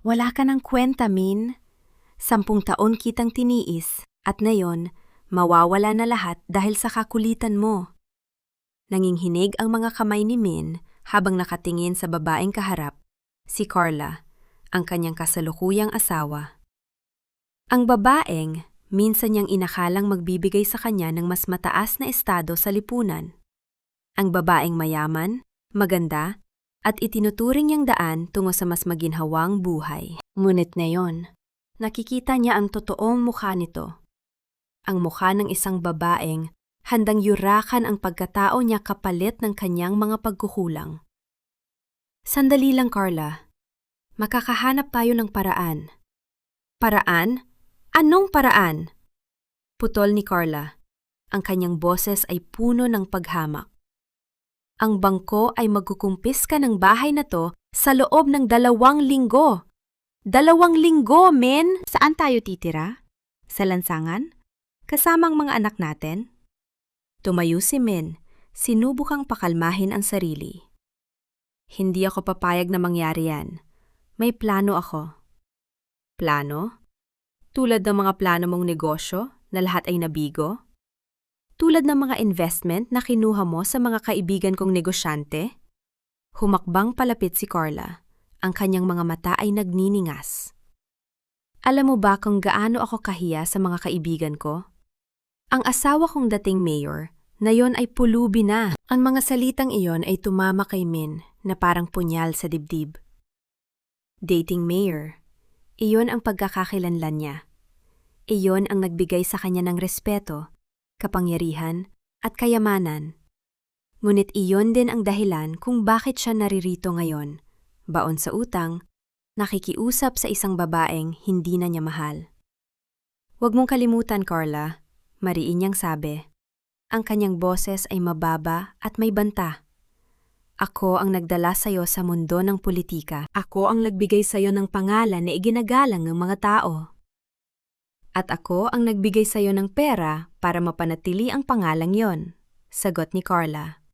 Wala ka ng kwenta, Min. 10 taon kitang tiniis at ngayon, mawawala na lahat dahil sa kakulitan mo. Nanginghinig ang mga kamay ni Min habang nakatingin sa babaeng kaharap, si Carla, ang kanyang kasalukuyang asawa. Ang babaeng, minsan niyang inakalang magbibigay sa kanya ng mas mataas na estado sa lipunan. Ang babaeng mayaman, maganda, at itinuturing niyang daan tungo sa mas maginhawang buhay. Ngunit ngayon, nakikita niya ang totoong mukha nito. Ang mukha ng isang babaeng handang yurakan ang pagkatao niya kapalit ng kanyang mga pagkukulang. Sandali lang, Carla. Makakahanap tayo ng paraan. Paraan? Anong paraan? Putol ni Carla. Ang kanyang boses ay puno ng paghamak. Ang bangko ay magkukumpiska ng bahay na to sa loob ng 2 linggo. 2 linggo, men! Saan tayo titira? Sa lansangan? Kasamang mga anak natin? Tumayo si Min, sinubukang pakalmahin ang sarili. Hindi ako papayag na mangyari yan. May plano ako. Plano? Tulad ng mga plano mong negosyo na lahat ay nabigo? Tulad ng mga investment na kinuha mo sa mga kaibigan kong negosyante? Humakbang palapit si Carla. Ang kanyang mga mata ay nagniningas. Alam mo ba kung gaano ako kahiya sa mga kaibigan ko? Ang asawa kong dating mayor, na yon ay pulubi na. Ang mga salitang iyon ay tumama kay Min na parang punyal sa dibdib. Dating mayor, iyon ang pagkakakilanlan niya. Iyon ang nagbigay sa kanya ng respeto, kapangyarihan, at kayamanan. Ngunit iyon din ang dahilan kung bakit siya naririto ngayon, baon sa utang, nakikiusap sa isang babaeng hindi na niya mahal. Huwag mong kalimutan, Carla, mariin niyang sabi. Ang kanyang boses ay mababa at may banta. Ako ang nagdala sa'yo sa mundo ng politika. Ako ang nagbigay sa'yo ng pangalan na iginagalang ng mga tao. At ako ang nagbigay sa'yo ng pera para mapanatili ang pangalang yon, sagot ni Carla.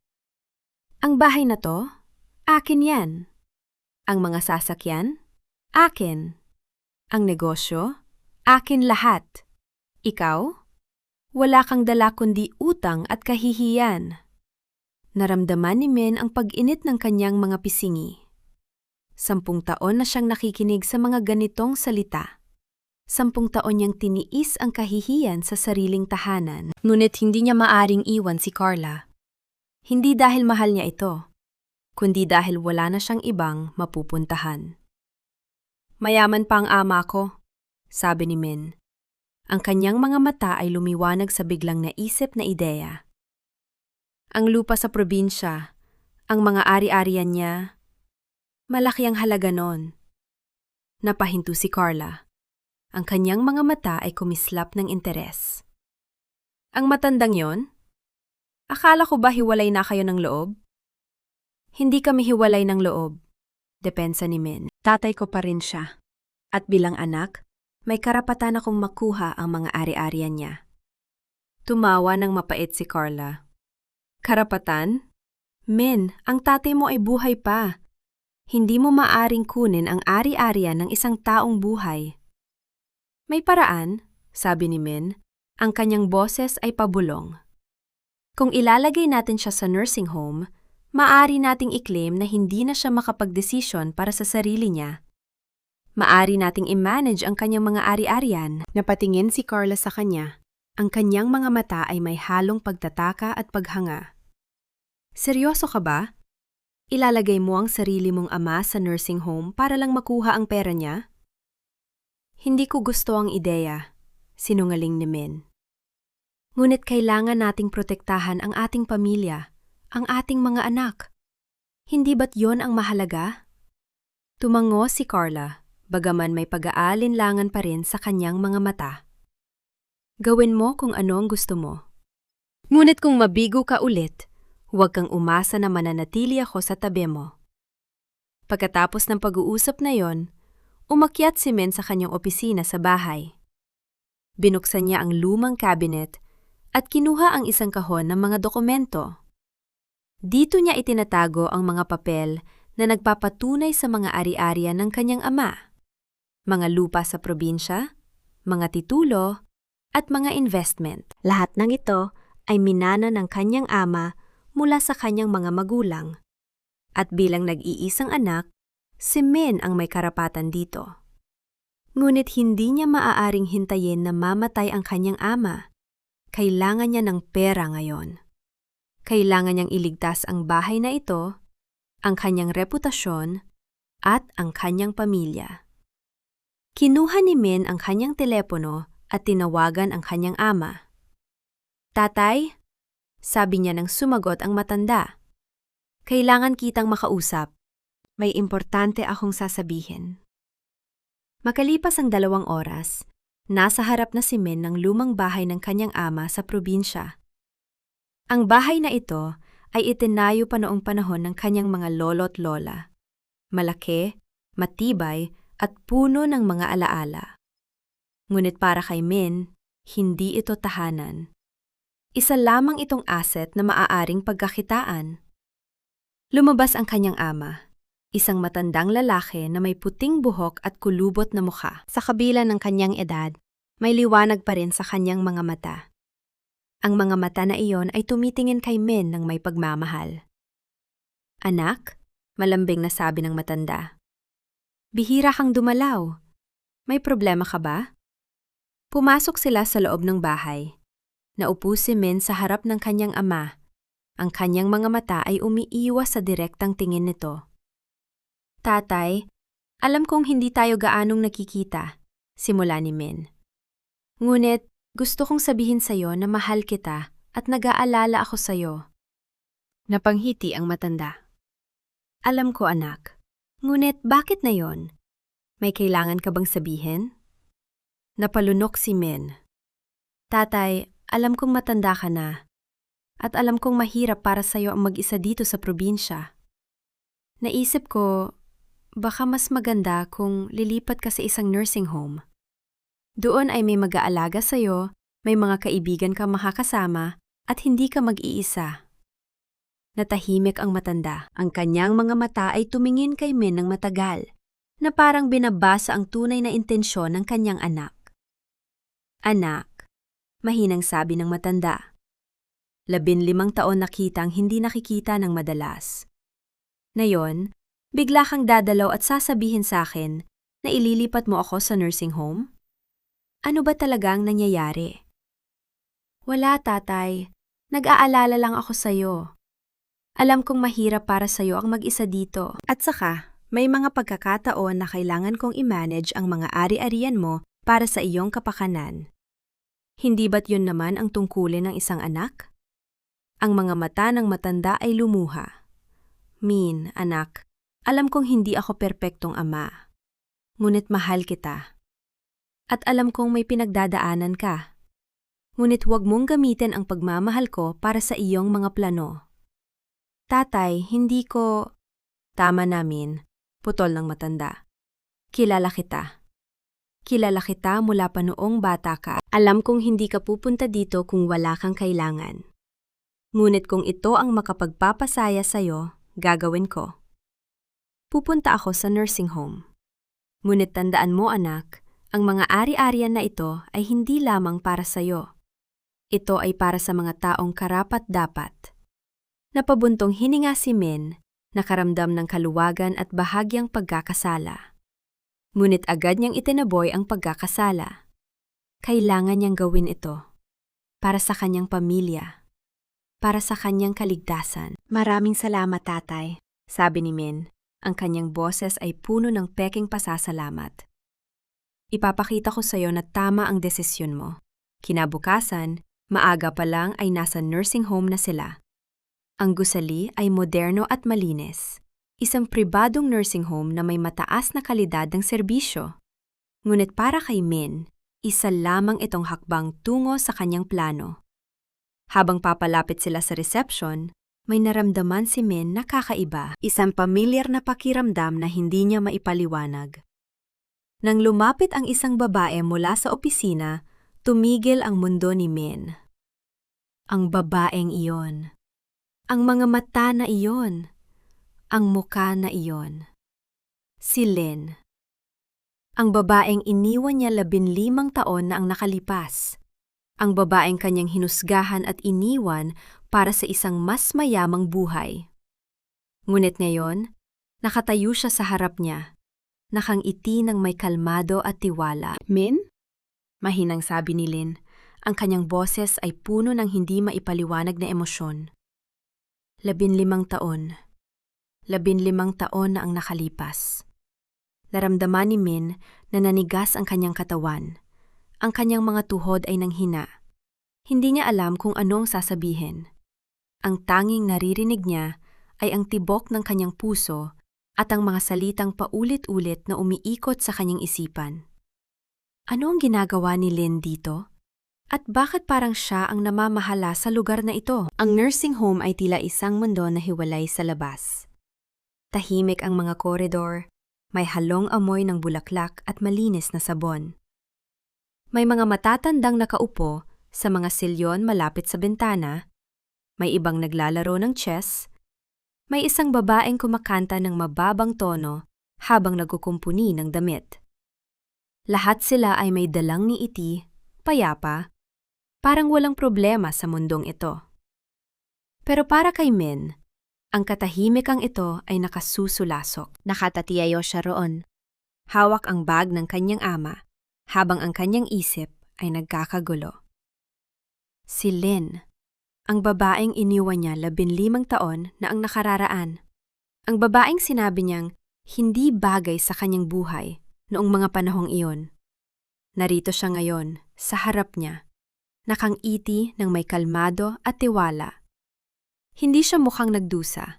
Ang bahay na to? Akin yan. Ang mga sasakyan? Akin. Ang negosyo? Akin lahat. Ikaw? Wala kang dala kundi utang at kahihiyan. Naramdaman ni Min ang pag-init ng kanyang mga pisingi. 10 taon na siyang nakikinig sa mga ganitong salita. 10 taon niyang tiniis ang kahihiyan sa sariling tahanan. Ngunit hindi niya maaring iwan si Carla. Hindi dahil mahal niya ito, kundi dahil wala na siyang ibang mapupuntahan. Mayaman pa ang ama ko, sabi ni Min. Ang kanyang mga mata ay lumiwanag sa biglang naisip na ideya. Ang lupa sa probinsya, ang mga ari-arian niya, malaki ang halaga noon. Napahinto si Carla. Ang kanyang mga mata ay kumislap ng interes. Ang matandang yon? Akala ko ba hiwalay na kayo ng loob? Hindi kami hiwalay ng loob, depensa ni Min. Tatay ko pa rin siya. At bilang anak, may karapatan akong makuha ang mga ari-arian niya. Tumawa ng mapait si Carla. Karapatan? Min, ang tatay mo ay buhay pa. Hindi mo maaring kunin ang ari-arian ng isang taong buhay. May paraan, sabi ni Min. Ang kanyang boses ay pabulong. Kung ilalagay natin siya sa nursing home, maaari nating i-claim na hindi na siya makapagdesisyon para sa sarili niya. Maari nating i-manage ang kanyang mga ari-arian. Napatingin si Carla sa kanya. Ang kanyang mga mata ay may halong pagtataka at paghanga. Seryoso ka ba? Ilalagay mo ang sarili mong ama sa nursing home para lang makuha ang pera niya? Hindi ko gusto ang ideya, sinungaling ni Min. Ngunit kailangan nating protektahan ang ating pamilya, ang ating mga anak. Hindi ba't yon ang mahalaga? Tumango si Carla, bagaman may pag-aalinlangan pa rin sa kanyang mga mata. Gawin mo kung ano ang gusto mo. Ngunit kung mabigo ka ulit, huwag kang umasa na mananatili ako sa tabi mo. Pagkatapos ng pag-uusap na yon, umakyat si Min sa kanyang opisina sa bahay. Binuksan niya ang lumang cabinet at kinuha ang isang kahon ng mga dokumento. Dito niya itinatago ang mga papel na nagpapatunay sa mga ari-arian ng kanyang ama. mga lupa sa probinsya, mga titulo, at mga investment. Lahat ng ito ay minana ng kanyang ama mula sa kanyang mga magulang. At bilang nag-iisang anak, si Min ang may karapatan dito. Ngunit hindi niya maaaring hintayin na mamatay ang kanyang ama. Kailangan niya ng pera ngayon. Kailangan niyang iligtas ang bahay na ito, ang kanyang reputasyon, at ang kanyang pamilya. Kinuha ni Min ang kanyang telepono at tinawagan ang kanyang ama. "Tatay," sabi niya nang sumagot ang matanda. "Kailangan kitang makausap. May importante akong sasabihin." Makalipas ang 2 oras, nasa harap na si Min ng lumang bahay ng kanyang ama sa probinsya. Ang bahay na ito ay itinayo pa noong panahon ng kanyang mga lolo't lola. Malaki, matibay, at puno ng mga alaala. Ngunit para kay Min, hindi ito tahanan. Isa lamang itong asset na maaaring pagkakitaan. Lumabas ang kanyang ama, isang matandang lalaki na may puting buhok at kulubot na mukha. Sa kabila ng kanyang edad, may liwanag pa rin sa kanyang mga mata. Ang mga mata na iyon ay tumitingin kay Min ng may pagmamahal. "Anak," malambing na sabi ng matanda. "Bihira kang dumalaw. May problema ka ba?" Pumasok sila sa loob ng bahay. Naupo si Min sa harap ng kanyang ama. Ang kanyang mga mata ay umiiwas sa direktang tingin nito. "Tatay, alam kong hindi tayo gaanong nakikita," simula ni Min. "Ngunit gusto kong sabihin sa'yo na mahal kita at nag-aalala ako sa'yo." Napanghiti ang matanda. "Alam ko, anak. Ngunit bakit na yon? May kailangan ka bang sabihin?" Napalunok si Min. "Tatay, alam kong matanda ka na. At alam kong mahirap para sa'yo ang mag-isa dito sa probinsya. Naisip ko, baka mas maganda kung lilipat ka sa isang nursing home. Doon ay may mag-aalaga sa'yo, may mga kaibigan kang makakasama, at hindi ka mag-iisa." Natahimik ang matanda. Ang kanyang mga mata ay tumingin kay Min ng matagal, na parang binabasa ang tunay na intensyon ng kanyang anak. "Anak," mahinang sabi ng matanda. 15 taon na kitang hindi nakikita ng madalas. Ngayon, bigla kang dadalaw at sasabihin sa akin na ililipat mo ako sa nursing home? Ano ba talagang nangyayari?" "Wala, tatay. Nag-aalala lang ako sa'yo. Alam kong mahirap para sa'yo ang mag-isa dito. At saka, may mga pagkakataon na kailangan kong i-manage ang mga ari-arian mo para sa iyong kapakanan. Hindi ba't yun naman ang tungkulin ng isang anak?" Ang mga mata ng matanda ay lumuha. "Min, anak, alam kong hindi ako perpektong ama. Ngunit mahal kita. At alam kong may pinagdadaanan ka. Ngunit huwag mong gamitin ang pagmamahal ko para sa iyong mga plano." "Tatay, hindi ko..." "Tama na, Min," putol ng matanda. "Kilala kita. Kilala kita mula pa noong bata ka. Alam kong hindi ka pupunta dito kung wala kang kailangan. Ngunit kung ito ang makapagpapasaya sa'yo, gagawin ko. Pupunta ako sa nursing home. Ngunit tandaan mo, anak, ang mga ari-arian na ito ay hindi lamang para sa'yo. Ito ay para sa mga taong karapat-dapat." Napabuntong hininga si Min, nakaramdam ng kaluwagan at bahagyang pagkakasala. Ngunit agad niyang itinaboy ang pagkakasala. Kailangan niyang gawin ito. Para sa kanyang pamilya. Para sa kanyang kaligtasan. "Maraming salamat, tatay," sabi ni Min. Ang kanyang boses ay puno ng peking pasasalamat. "Ipapakita ko sa'yo na tama ang desisyon mo." Kinabukasan, maaga pa lang ay nasa nursing home na sila. Ang gusali ay moderno at malinis. Isang pribadong nursing home na may mataas na kalidad ng serbisyo. Ngunit para kay Min, isa lamang itong hakbang tungo sa kanyang plano. Habang papalapit sila sa reception, may naramdaman si Min na kakaiba. Isang pamilyar na pakiramdam na hindi niya maipaliwanag. Nang lumapit ang isang babae mula sa opisina, tumigil ang mundo ni Min. Ang babaeng iyon. Ang mga mata na iyon. Ang muka na iyon. Si Lynn. Ang babaeng iniwan niya 15 taon na ang nakalipas. Ang babaeng kanyang hinusgahan at iniwan para sa isang mas mayamang buhay. Ngunit ngayon, nakatayo siya sa harap niya, nakangiti ng may kalmado at tiwala. Min? Mahinang sabi ni Lynn, ang kanyang boses ay puno ng hindi maipaliwanag na emosyon. 15 taon. 15 taon na ang nakalipas. Naramdaman ni Min na nanigas ang kanyang katawan. Ang kanyang mga tuhod ay nanghina. Hindi niya alam kung ano ang sasabihin. Ang tanging naririnig niya ay ang tibok ng kanyang puso at ang mga salitang paulit-ulit na umiikot sa kanyang isipan. Ano ang ginagawa ni Lynn dito? At bakit parang siya ang namamahala sa lugar na ito? Ang nursing home ay tila isang mundo na hiwalay sa labas. Tahimik ang mga koridor, may halong amoy ng bulaklak at malinis na sabon. May mga matatandang nakaupo sa mga silyon malapit sa bintana, may ibang naglalaro ng chess, may isang babaeng kumakanta ng mababang tono habang nagkukumpuni ng damit. Lahat sila ay may dalang ngiti, payapa, parang walang problema sa mundong ito. Pero para kay Min, ang katahimikang ito ay nakasusulasok. Nakatatiyayo siya roon. Hawak ang bag ng kanyang ama, habang ang kanyang isip ay nagkakagulo. Si Lynn, ang babaeng iniwan niya 15 taon na ang nakararaan. Ang babaeng sinabi niyang hindi bagay sa kanyang buhay noong mga panahong iyon. Narito siya ngayon, sa harap niya, nakangiti ng may kalmado at tiwala. Hindi siya mukhang nagdusa.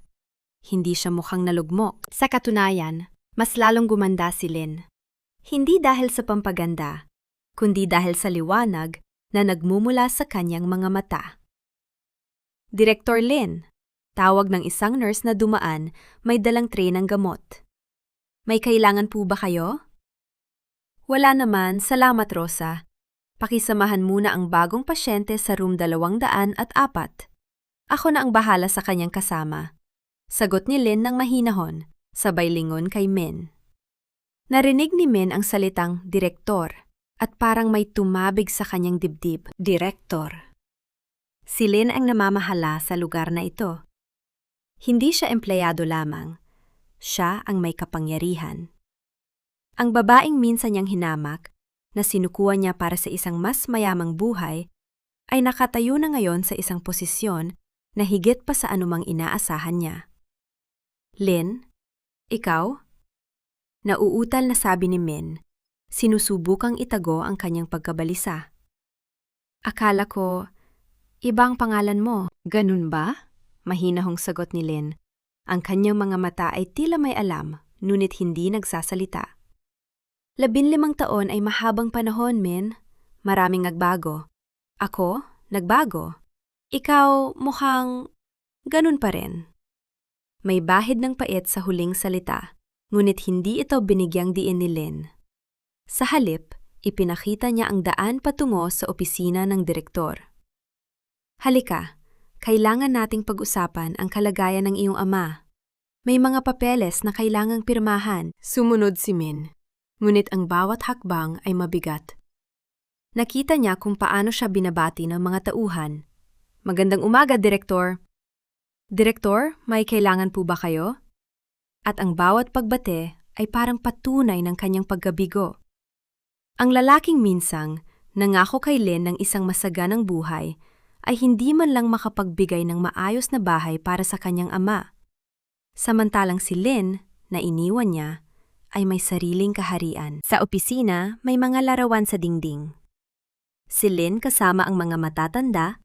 Hindi siya mukhang nalugmok. Sa katunayan, mas lalong gumanda si Lynn. Hindi dahil sa pampaganda, kundi dahil sa liwanag na nagmumula sa kanyang mga mata. Direktor Lynn, tawag ng isang nurse na dumaan, may dalang tray ng gamot. May kailangan po ba kayo? Wala naman, salamat Rosa. Pakisamahan muna ang bagong pasyente sa room 204. Ako na ang bahala sa kanyang kasama. Sagot ni Lynn ng mahinahon, sabay lingon kay Min. Narinig ni Min ang salitang direktor at parang may tumabig sa kanyang dibdib. Direktor. Si Lynn ang namamahala sa lugar na ito. Hindi siya empleyado lamang. Siya ang may kapangyarihan. Ang babaeng minsan niyang hinamak, na sinukuha niya para sa isang mas mayamang buhay, ay nakatayo na ngayon sa isang posisyon na higit pa sa anumang inaasahan niya. Lynn, ikaw? Nauutal na sabi ni Min, sinusubukang itago ang kanyang pagkabalisa. Akala ko, ibang pangalan mo. Ganun ba? Mahinahong sagot ni Lynn. Ang kanyang mga mata ay tila may alam, ngunit hindi nagsasalita. 15 taon ay mahabang panahon, Min. Maraming nagbago. Ako, nagbago. Ikaw, mukhang ganun pa rin. May bahid ng pait sa huling salita, ngunit hindi ito binigyang diin ni Lynn. Sa halip, ipinakita niya ang daan patungo sa opisina ng direktor. Halika, kailangan nating pag-usapan ang kalagayan ng iyong ama. May mga papeles na kailangang pirmahan. Sumunod si Min, ngunit ang bawat hakbang ay mabigat. Nakita niya kung paano siya binabati ng mga tauhan. Magandang umaga, Direktor. Direktor, may kailangan po ba kayo? At ang bawat pagbate ay parang patunay ng kanyang pagkabigo. Ang lalaking minsang nangako kay Lynn ng isang masaganang buhay ay hindi man lang makapagbigay ng maayos na bahay para sa kanyang ama. Samantalang si Lynn, na iniwan niya, ay may sariling kaharian. Sa opisina, may mga larawan sa dingding. Si Lynn kasama ang mga matatanda,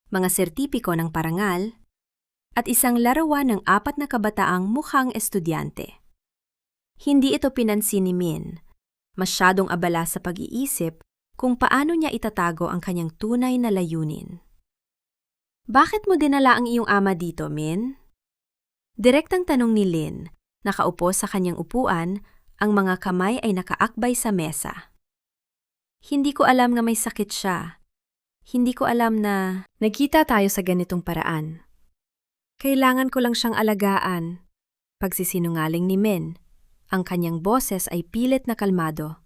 mga sertipiko ng parangal, at isang larawan ng 4 na kabataang mukhang estudyante. Hindi ito pinansin ni Min, masyadong abala sa pag-iisip kung paano niya itatago ang kanyang tunay na layunin. Bakit mo dinala ang iyong ama dito, Min? Direktang tanong ni Lynn, nakaupo sa kanyang upuan, ang mga kamay ay nakaakbay sa mesa. Hindi ko alam na may sakit siya. Hindi ko alam na nagkita tayo sa ganitong paraan. Kailangan ko lang siyang alagaan. Pagsisinungaling ni Min. Ang kanyang boses ay pilit na kalmado.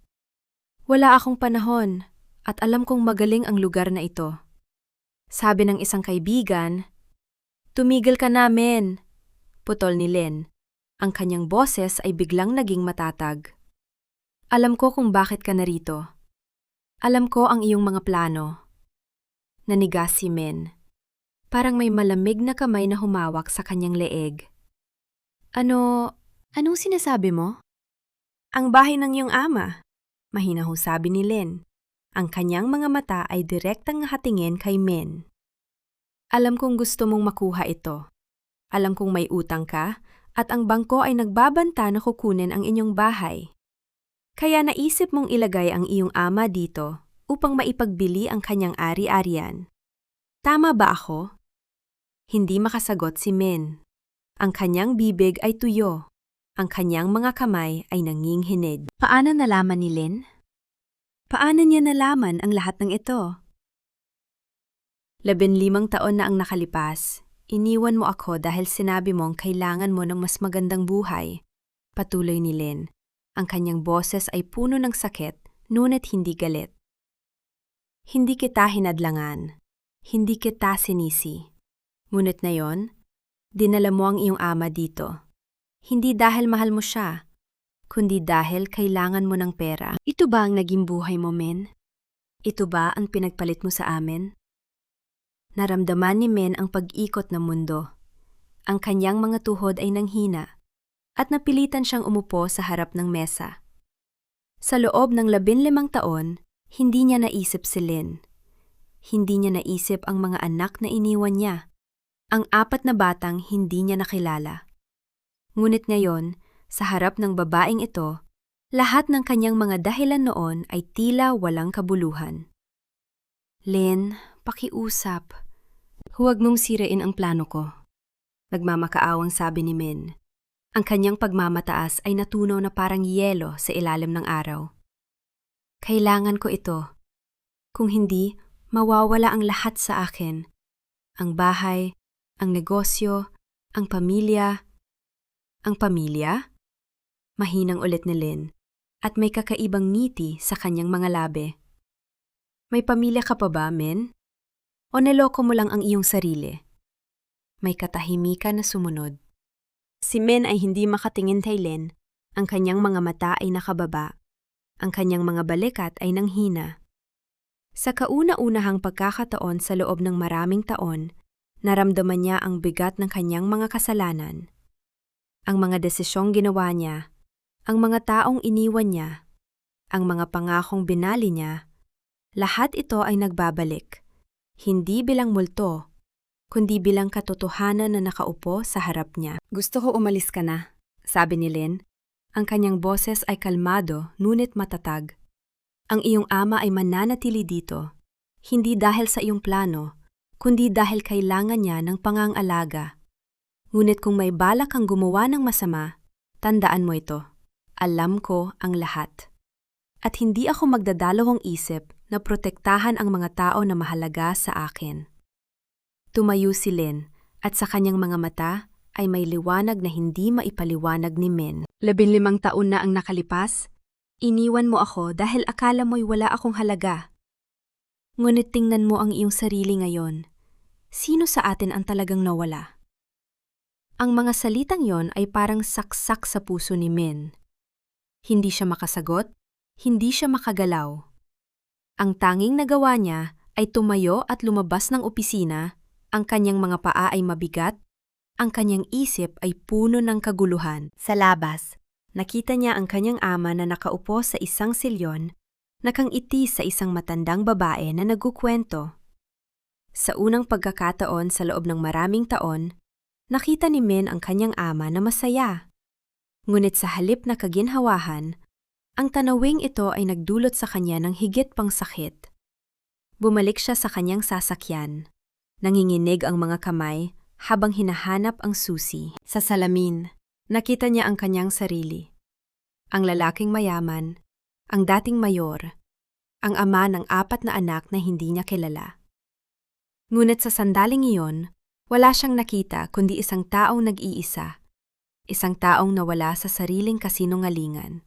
Wala akong panahon at alam kong magaling ang lugar na ito. Sabi ng isang kaibigan, tumigil ka namin. Putol ni Lynn. Ang kanyang boses ay biglang naging matatag. Alam ko kung bakit ka narito. Alam ko ang iyong mga plano. Nanigas si Min. Parang may malamig na kamay na humawak sa kanyang leeg. Anong sinasabi mo? Ang bahay ng iyong ama. Mahinahong sabi ni Lynn. Ang kanyang mga mata ay direktang nakatingin kay Min. Alam kong gusto mong makuha ito. Alam kong may utang ka at ang bangko ay nagbabanta na kukunin ang inyong bahay. Kaya naisip mong ilagay ang iyong ama dito upang maipagbili ang kanyang ari-arian. Tama ba ako? Hindi makasagot si Min. Ang kanyang bibig ay tuyo. Ang kanyang mga kamay ay nanginginig. Paano nalaman ni Lynn? Paano niya nalaman ang lahat ng ito? 15 taon na ang nakalipas. Iniwan mo ako dahil sinabi mong kailangan mo ng mas magandang buhay. Patuloy ni Lynn. Ang kanyang boses ay puno ng sakit, ngunit hindi galit. Hindi kita hinadlangan. Hindi kita sinisi. Ngunit ngayon, dinala mo ang iyong ama dito. Hindi dahil mahal mo siya, kundi dahil kailangan mo ng pera. Ito ba ang naging buhay mo, Min? Ito ba ang pinagpalit mo sa amin? Naramdaman ni Min ang pag-ikot ng mundo. Ang kanyang mga tuhod ay nanghina at napilitan siyang umupo sa harap ng mesa. Sa loob ng 15 taon, hindi niya naisip si Lynn. Hindi niya naisip ang mga anak na iniwan niya. Ang 4 na batang hindi niya nakilala. Ngunit ngayon, sa harap ng babaeng ito, lahat ng kanyang mga dahilan noon ay tila walang kabuluhan. Lynn, pakiusap. Huwag mong sirain ang plano ko. Nagmamakaawang sabi ni Min. Ang kanyang pagmamataas ay natunaw na parang yelo sa ilalim ng araw. Kailangan ko ito. Kung hindi, mawawala ang lahat sa akin. Ang bahay, ang negosyo, ang pamilya. Ang pamilya? Mahinang ulit ni Lynn at may kakaibang ngiti sa kanyang mga labi. May pamilya ka pa ba, Min? O niloko mo lang ang iyong sarili? May katahimikan na sumunod. Si Min ay hindi makatingin kay Lynn. Ang kanyang mga mata ay nakababa. Ang kanyang mga balikat ay nanghina. Sa kauna-unahang pagkakataon sa loob ng maraming taon, naramdaman niya ang bigat ng kanyang mga kasalanan. Ang mga desisyong ginawa niya, ang mga taong iniwan niya, ang mga pangakong binali niya, lahat ito ay nagbabalik. Hindi bilang multo, kundi bilang katotohanan na nakaupo sa harap niya. Gusto ko umalis ka na, sabi ni Lynn. Ang kanyang boses ay kalmado, ngunit matatag. Ang iyong ama ay mananatili dito, hindi dahil sa iyong plano, kundi dahil kailangan niya ng pangangalaga. Ngunit kung may balak kang gumawa ng masama, tandaan mo ito. Alam ko ang lahat. At hindi ako magdadalawang isip na protektahan ang mga tao na mahalaga sa akin. Tumayo si Lynn at sa kanyang mga mata ay may liwanag na hindi maipaliwanag ni Min. 15 taon na ang nakalipas, iniwan mo ako dahil akala mo'y wala akong halaga. Ngunit tingnan mo ang iyong sarili ngayon. Sino sa atin ang talagang nawala? Ang mga salitang yon ay parang saksak sa puso ni Min. Hindi siya makasagot, hindi siya makagalaw. Ang tanging nagawa niya ay tumayo at lumabas ng opisina, ang kanyang mga paa ay mabigat, ang kanyang isip ay puno ng kaguluhan. Sa labas, nakita niya ang kanyang ama na nakaupo sa isang silyon, nakangiti sa isang matandang babae na nagkukwento. Sa unang pagkakataon sa loob ng maraming taon, nakita ni Min ang kanyang ama na masaya. Ngunit sa halip na kaginhawahan, ang tanawing ito ay nagdulot sa kanya ng higit pang sakit. Bumalik siya sa kanyang sasakyan. Nanginginig ang mga kamay habang hinahanap ang susi. Sa salamin, nakita niya ang kanyang sarili. Ang lalaking mayaman, ang dating mayor, ang ama ng 4 na anak na hindi niya kilala. Ngunit sa sandaling iyon, wala siyang nakita kundi isang taong nag-iisa. isang taong nawala sa sariling kasinungalingan.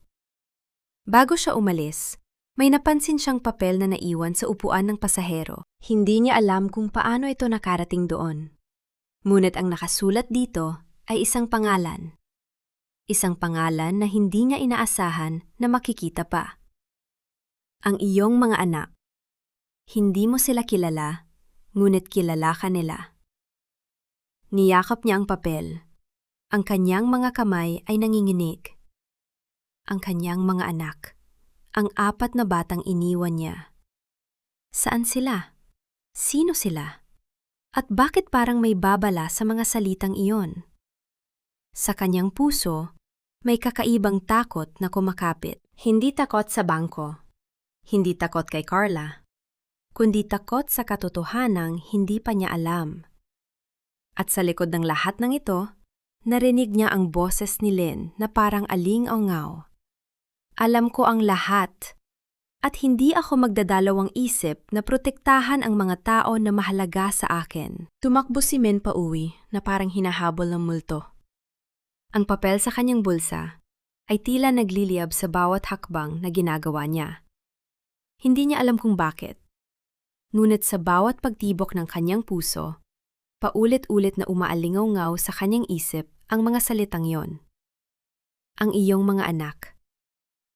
Bago siya umalis, may napansin siyang papel na naiwan sa upuan ng pasahero. Hindi niya alam kung paano ito nakarating doon. Ngunit ang nakasulat dito ay isang pangalan. Isang pangalan na hindi niya inaasahan na makikita pa. Ang iyong mga anak. Hindi mo sila kilala, ngunit kilala ka nila. Niyakap niya ang papel. Ang kanyang mga kamay ay nanginginig. Ang kanyang mga anak. Ang 4 na batang iniwan niya. Saan sila? Sino sila? At bakit parang may babala sa mga salitang iyon? Sa kanyang puso, may kakaibang takot na kumakapit. Hindi takot sa bangko. Hindi takot kay Carla. Kundi takot sa katotohanang hindi pa niya alam. At sa likod ng lahat ng ito, narinig niya ang boses ni Lynn na parang aling-aungaw. Alam ko ang lahat. At hindi ako magdadalawang isip na protektahan ang mga tao na mahalaga sa akin. Tumakbo si Min pauwi na parang hinahabol ng multo. Ang papel sa kanyang bulsa ay tila nagliliyab sa bawat hakbang na ginagawa niya. Hindi niya alam kung bakit. Ngunit sa bawat pagtibok ng kanyang puso, paulit-ulit na umaalingaw-ngaw sa kanyang isip ang mga salitang yon. Ang iyong mga anak.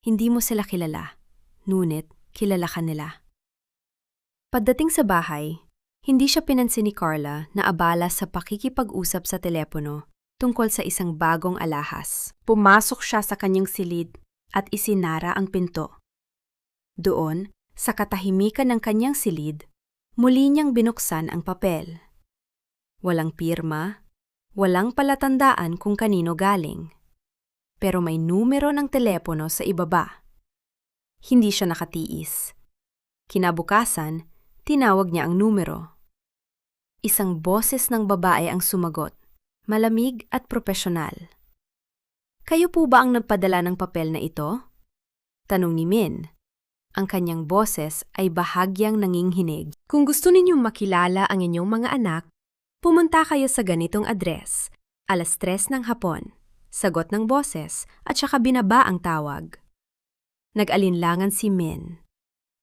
Hindi mo sila kilala. Ngunit, kilala ka nila. Pagdating sa bahay, hindi siya pinansin ni Carla na abala sa pakikipag-usap sa telepono tungkol sa isang bagong alahas. Pumasok siya sa kanyang silid at isinara ang pinto. Doon, sa katahimikan ng kanyang silid, muli niyang binuksan ang papel. Walang pirma, walang palatandaan kung kanino galing. Pero may numero ng telepono sa ibaba. Hindi siya nakatiis. Kinabukasan, tinawag niya ang numero. Isang boses ng babae ang sumagot, malamig at propesyonal. Kayo po ba ang nagpadala ng papel na ito? Tanong ni Min. Ang kanyang boses ay bahagyang nanginghinig. Kung gusto ninyong makilala ang inyong mga anak, pumunta kayo sa ganitong address, 3:00 ng hapon. Sagot ng boses at saka binaba ang tawag. Nag-alinlangan si Min.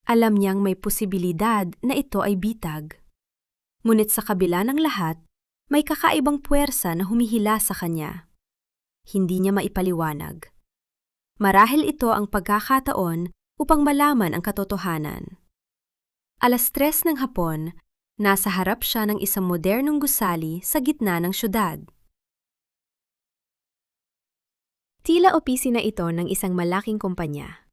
Alam niyang may posibilidad na ito ay bitag. Ngunit sa kabila ng lahat, may kakaibang puwersa na humihila sa kanya. Hindi niya maipaliwanag. Marahil ito ang pagkakataon upang malaman ang katotohanan. 3:00 ng hapon, nasa harap siya ng isang modernong gusali sa gitna ng syudad. Tila opisina ito ng isang malaking kumpanya.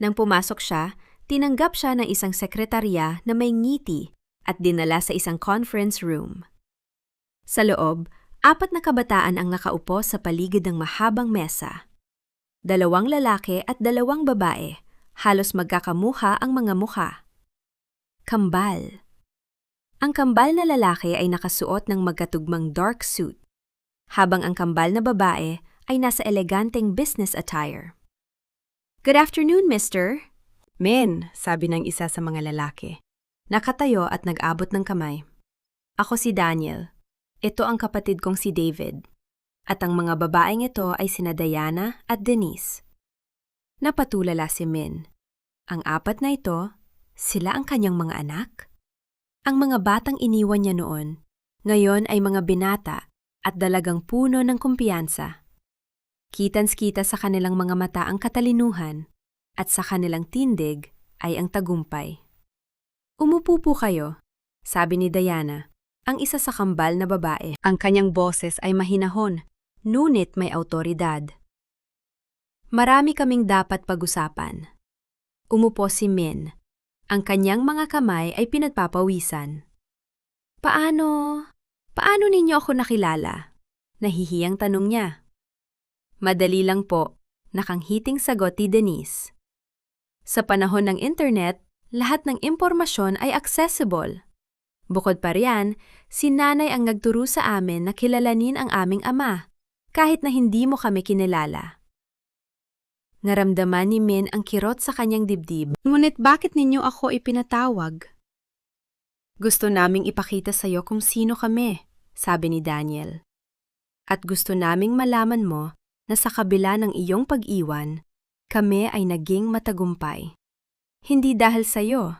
Nang pumasok siya, tinanggap siya ng isang sekretarya na may ngiti at dinala sa isang conference room. Sa loob, 4 na kabataan ang nakaupo sa paligid ng mahabang mesa. 2 lalaki at 2 babae. Halos magkakamuha ang mga mukha. Kambal. Ang kambal na lalaki ay nakasuot ng magkatugmang dark suit, habang ang kambal na babae ay nasa eleganteng business attire. Good afternoon, mister. Min, sabi ng isa sa mga lalaki. Nakatayo at nag-abot ng kamay. Ako si Daniel. Ito ang kapatid kong si David. At ang mga babaeng ito ay sina Diana at Denise. Napatulala si Min. Ang 4 na ito, sila ang kanyang mga anak? Ang mga batang iniwan niya noon, ngayon ay mga binata at dalagang puno ng kumpiyansa. Kitans-kita sa kanilang mga mata ang katalinuhan at sa kanilang tindig ay ang tagumpay. Umupo po kayo, sabi ni Diana, ang isa sa kambal na babae. Ang kanyang boses ay mahinahon, ngunit may awtoridad. Marami kaming dapat pag-usapan. Umupo si Min. Ang kanyang mga kamay ay pinagpapawisan. Paano ninyo ako nakilala? Nahihiyang tanong niya. Madali lang po, nakanghiting sagot ni Denise. Sa panahon ng internet, lahat ng impormasyon ay accessible. Bukod pa riyan, si nanay ang nagturo sa amin na kilalanin ang aming ama, kahit na hindi mo kami kinilala. Naramdaman ni Min ang kirot sa kanyang dibdib. Ngunit bakit ninyo ako ipinatawag? Gusto naming ipakita sa iyo kung sino kami, sabi ni Daniel. At gusto naming malaman mo na sa kabila ng iyong pag-iwan, kami ay naging matagumpay. Hindi dahil sa iyo,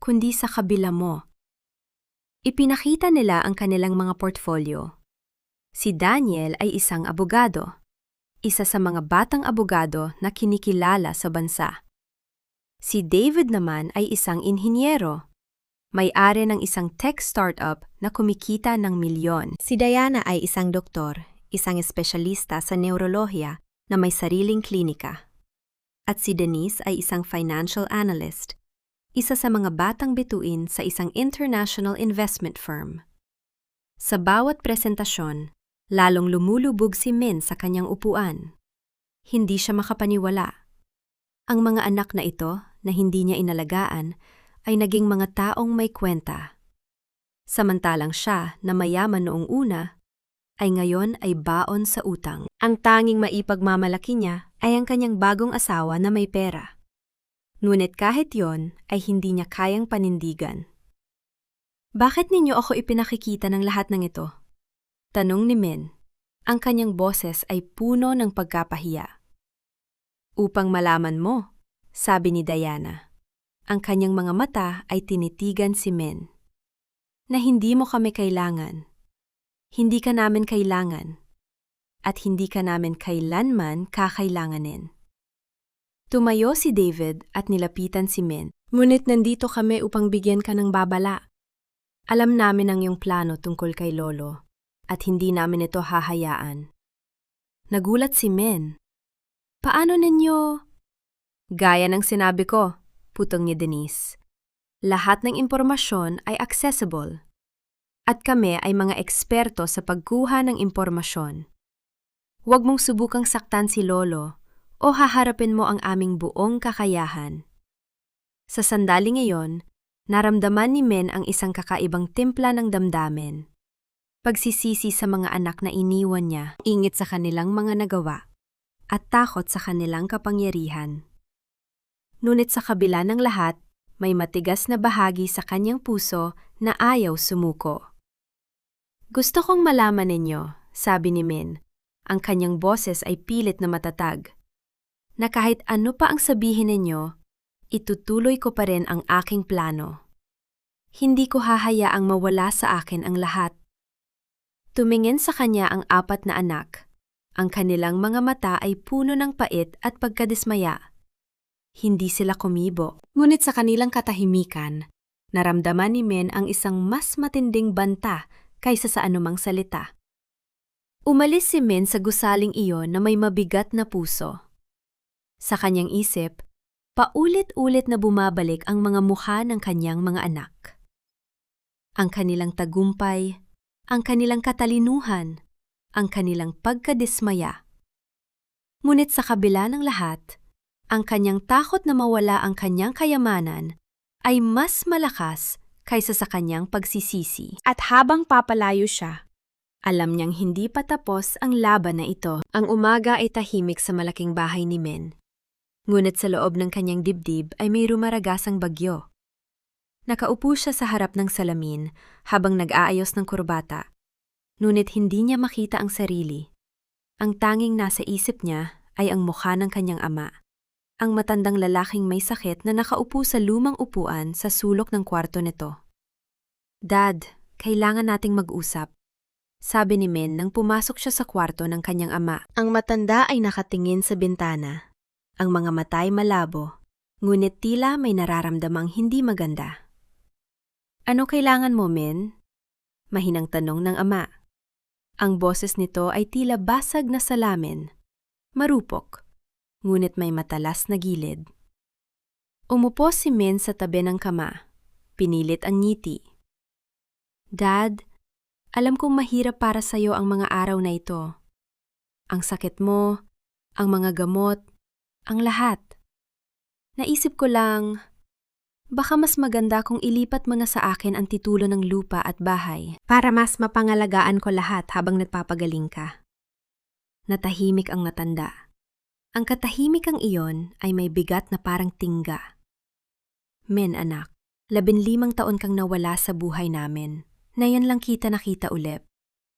kundi sa kabila mo. Ipinakita nila ang kanilang mga portfolio. Si Daniel ay isang abogado, isa sa mga batang abogado na kinikilala sa bansa. Si David naman ay isang inhinyero, may-ari ng isang tech startup na kumikita ng milyon. Si Diana ay isang doktor, isang espesyalista sa neurolohiya na may sariling klinika. At si Denise ay isang financial analyst, isa sa mga batang bituin sa isang international investment firm. Sa bawat presentasyon, lalong lumulubog si Min sa kanyang upuan. Hindi siya makapaniwala. Ang mga anak na ito, na hindi niya inalagaan, ay naging mga taong may kwenta. Samantalang siya, na mayaman noong una, ay ngayon ay baon sa utang. Ang tanging maipagmamalaki niya ay ang kanyang bagong asawa na may pera. Ngunit kahit yon ay hindi niya kayang panindigan. Bakit ninyo ako ipinakikita ng lahat ng ito? Tanong ni Min. Ang kanyang boses ay puno ng pagkapahiya. Upang malaman mo, sabi ni Diana. Ang kanyang mga mata ay tinitigan si Min. Na hindi mo kami kailangan. Hindi ka namin kailangan. At hindi ka namin kailanman kakailanganin. Tumayo si David at nilapitan si Min. Ngunit nandito kami upang bigyan ka ng babala. Alam namin ang iyong plano tungkol kay Lolo at hindi namin ito hahayaan. Nagulat si Min. Paano ninyo? Gaya ng sinabi ko, putong ni Denise. Lahat ng impormasyon ay accessible. At kami ay mga eksperto sa pagkuha ng impormasyon. Huwag mong subukang saktan si Lolo o haharapin mo ang aming buong kakayahan. Sa sandaling iyon, naramdaman ni Min ang isang kakaibang timpla ng damdamin. Pagsisisi sa mga anak na iniwan niya, ingit sa kanilang mga nagawa, at takot sa kanilang kapangyarihan. Ngunit sa kabila ng lahat, may matigas na bahagi sa kanyang puso na ayaw sumuko. Gusto kong malaman ninyo, sabi ni Min, ang kanyang boses ay pilit na matatag, na kahit ano pa ang sabihin ninyo, itutuloy ko pa rin ang aking plano. Hindi ko hahayaang mawala sa akin ang lahat. Tumingin sa kanya ang 4 na anak. Ang kanilang mga mata ay puno ng pait at pagkadismaya. Hindi sila kumibo. Ngunit sa kanilang katahimikan, naramdaman ni Min ang isang mas matinding banta kaysa sa anumang salita. Umalis si Min sa gusaling iyon na may mabigat na puso. Sa kanyang isip, paulit-ulit na bumabalik ang mga mukha ng kanyang mga anak. Ang kanilang tagumpay, ang kanilang katalinuhan, ang kanilang pagkadismaya. Ngunit sa kabila ng lahat, ang kanyang takot na mawala ang kanyang kayamanan ay mas malakas kaysa sa kanyang pagsisisi. At habang papalayo siya, alam niyang hindi pa tapos ang laban na ito. Ang umaga ay tahimik sa malaking bahay ni Min. Ngunit sa loob ng kanyang dibdib ay may rumaragasang bagyo. Nakaupo siya sa harap ng salamin habang nag-aayos ng kurbata. Ngunit hindi niya makita ang sarili. Ang tanging nasa isip niya ay ang mukha ng kanyang ama. Ang matandang lalaking may sakit na nakaupo sa lumang upuan sa sulok ng kwarto nito. Dad, kailangan nating mag-usap, sabi ni Min nang pumasok siya sa kwarto ng kanyang ama. Ang matanda ay nakatingin sa bintana. Ang mga mata ay malabo, ngunit tila may nararamdamang hindi maganda. Ano kailangan mo, Min? Mahinang tanong ng ama. Ang boses nito ay tila basag na salamin, marupok, ngunit may matalas na gilid. Umupo si Min sa tabi ng kama. Pinilit ang ngiti. Dad, alam kong mahirap para sa'yo ang mga araw na ito. Ang sakit mo, ang mga gamot, ang lahat. Naisip ko lang, baka mas maganda kung ilipat mo na sa akin ang titulo ng lupa at bahay para mas mapangalagaan ko lahat habang nagpapagaling ka. Natahimik ang matanda. Ang katahimikang iyon ay may bigat na parang tingga. Min, anak, 15 taon kang nawala sa buhay namin. Na yan lang kita nakita ulit.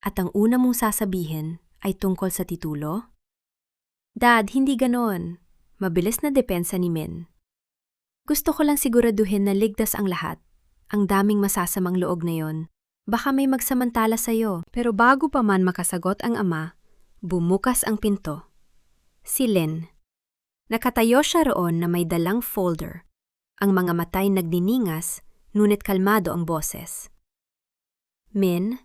At ang una mong sasabihin ay tungkol sa titulo? Dad, hindi ganon. Mabilis na depensa ni Min. Gusto ko lang siguraduhin na ligtas ang lahat. Ang daming masasamang loob na yon. Baka may magsamantala sa'yo. Pero bago pa man makasagot ang ama, bumukas ang pinto. Si Lynn. Nakatayo siya roon na may dalang folder. Ang mga matay nagniningas, ngunit kalmado ang boses. Min,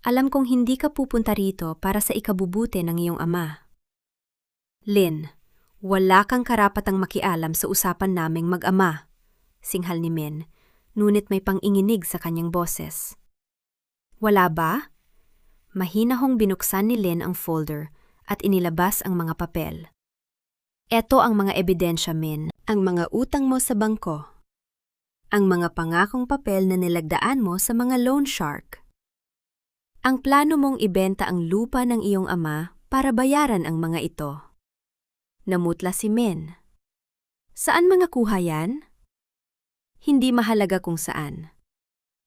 alam kong hindi ka pupunta rito para sa ikabubuti ng iyong ama. Lynn, wala kang karapatang makialam sa usapan naming mag-ama, singhal ni Min, ngunit may panginginig sa kanyang boses. Wala ba? Mahinahong binuksan ni Lynn ang folder at inilabas ang mga papel. Eto ang mga ebidensya, Min, ang mga utang mo sa bangko. Ang mga pangakong papel na nilagdaan mo sa mga loan shark. Ang plano mong ibenta ang lupa ng iyong ama para bayaran ang mga ito. Namutla si Min. Saan mga kuha yan? Hindi mahalaga kung saan.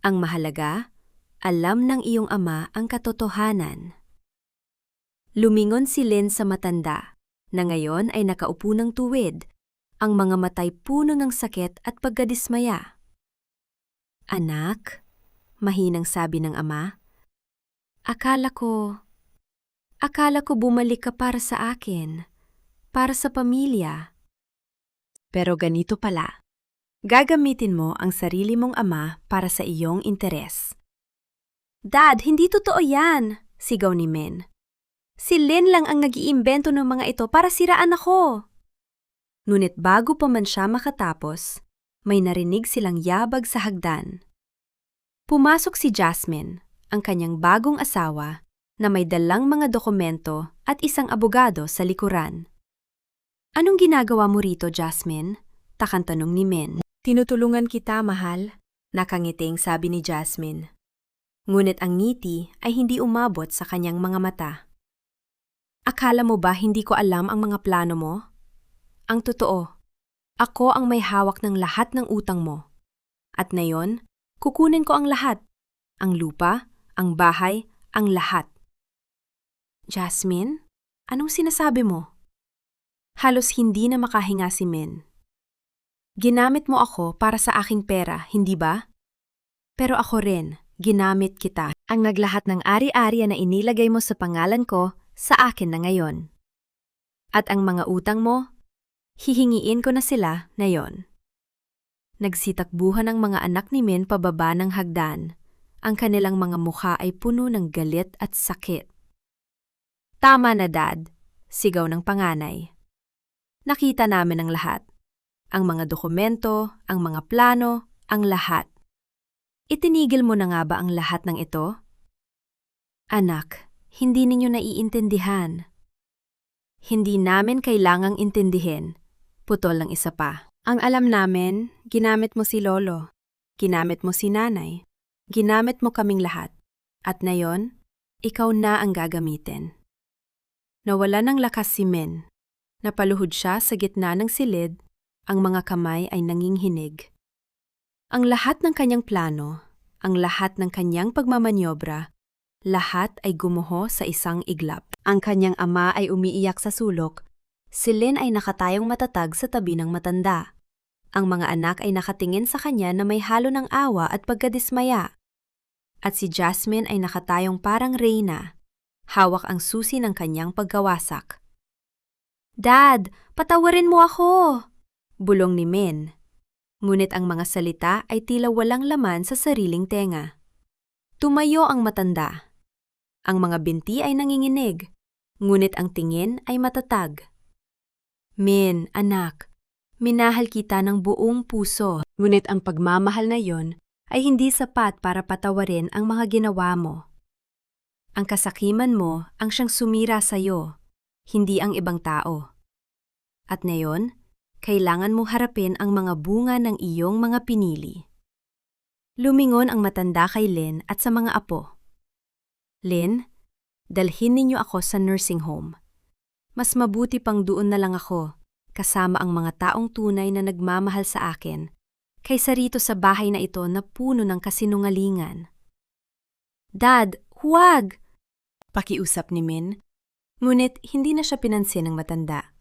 Ang mahalaga, alam ng iyong ama ang katotohanan. Lumingon si Lynn sa matanda, na ngayon ay nakaupo ng tuwid, ang mga matay puno ng sakit at pagkadismaya. Anak, mahinang sabi ng ama, akala ko bumalik ka para sa akin, para sa pamilya. Pero ganito pala, gagamitin mo ang sarili mong ama para sa iyong interes. Dad, hindi totoo yan, sigaw ni Min. Si Lynn lang ang nag-iimbento ng mga ito para siraan ako. Ngunit bago pa man siya makatapos, may narinig silang yabag sa hagdan. Pumasok si Jasmine, ang kanyang bagong asawa, na may dalang mga dokumento at isang abogado sa likuran. Anong ginagawa mo rito, Jasmine? Takang tanong ni Min. Tinutulungan kita, mahal, nakangiting sabi ni Jasmine. Ngunit ang ngiti ay hindi umabot sa kanyang mga mata. Akala mo ba hindi ko alam ang mga plano mo? Ang totoo, ako ang may hawak ng lahat ng utang mo. At ngayon, kukunin ko ang lahat. Ang lupa, ang bahay, ang lahat. Jasmine, anong sinasabi mo? Halos hindi na makahinga si Min. Ginamit mo ako para sa aking pera, hindi ba? Pero ako rin, ginamit kita. Ang naglahat ng ari-ari na inilagay mo sa pangalan ko, sa akin na ngayon. At ang mga utang mo, hihingiin ko na sila ngayon. Nagsitakbuhan ang mga anak ni Min pababa ng hagdan. Ang kanilang mga mukha ay puno ng galit at sakit. Tama na, Dad, sigaw ng panganay. Nakita namin ang lahat. Ang mga dokumento, ang mga plano, ang lahat. Itinigil mo na nga ba ang lahat ng ito? Anak, hindi ninyo naiintindihan. Hindi namin kailangang intindihin. Putol ng isa pa. Ang alam namin, ginamit mo si Lolo. Ginamit mo si Nanay. Ginamit mo kaming lahat. At ngayon, ikaw na ang gagamitin. Nawala ng lakas si Min. Napaluhod siya sa gitna ng silid, ang mga kamay ay nanginghinig. Ang lahat ng kanyang plano, ang lahat ng kanyang pagmamanyobra, lahat ay gumuho sa isang iglap. Ang kanyang ama ay umiiyak sa sulok. Si Lynn ay nakatayong matatag sa tabi ng matanda. Ang mga anak ay nakatingin sa kanya na may halo ng awa at pagkadismaya. At si Jasmine ay nakatayong parang reyna. Hawak ang susi ng kanyang pagkawasak. Dad, patawarin mo ako! Bulong ni Min. Ngunit ang mga salita ay tila walang laman sa sariling tenga. Tumayo ang matanda. Ang mga binti ay nanginginig, ngunit ang tingin ay matatag. Min, anak, minahal kita ng buong puso, ngunit ang pagmamahal na yon ay hindi sapat para patawarin ang mga ginawa mo. Ang kasakiman mo ang siyang sumira sa'yo, hindi ang ibang tao. At ngayon, kailangan mong harapin ang mga bunga ng iyong mga pinili. Lumingon ang matanda kay Lynn at sa mga apo. Lynn, dalhin ninyo ako sa nursing home. Mas mabuti pang doon na lang ako, kasama ang mga taong tunay na nagmamahal sa akin, kaysa rito sa bahay na ito na puno ng kasinungalingan. Dad, huwag! Pakiusap ni Min, Ngunit hindi na siya pinansin ng matanda.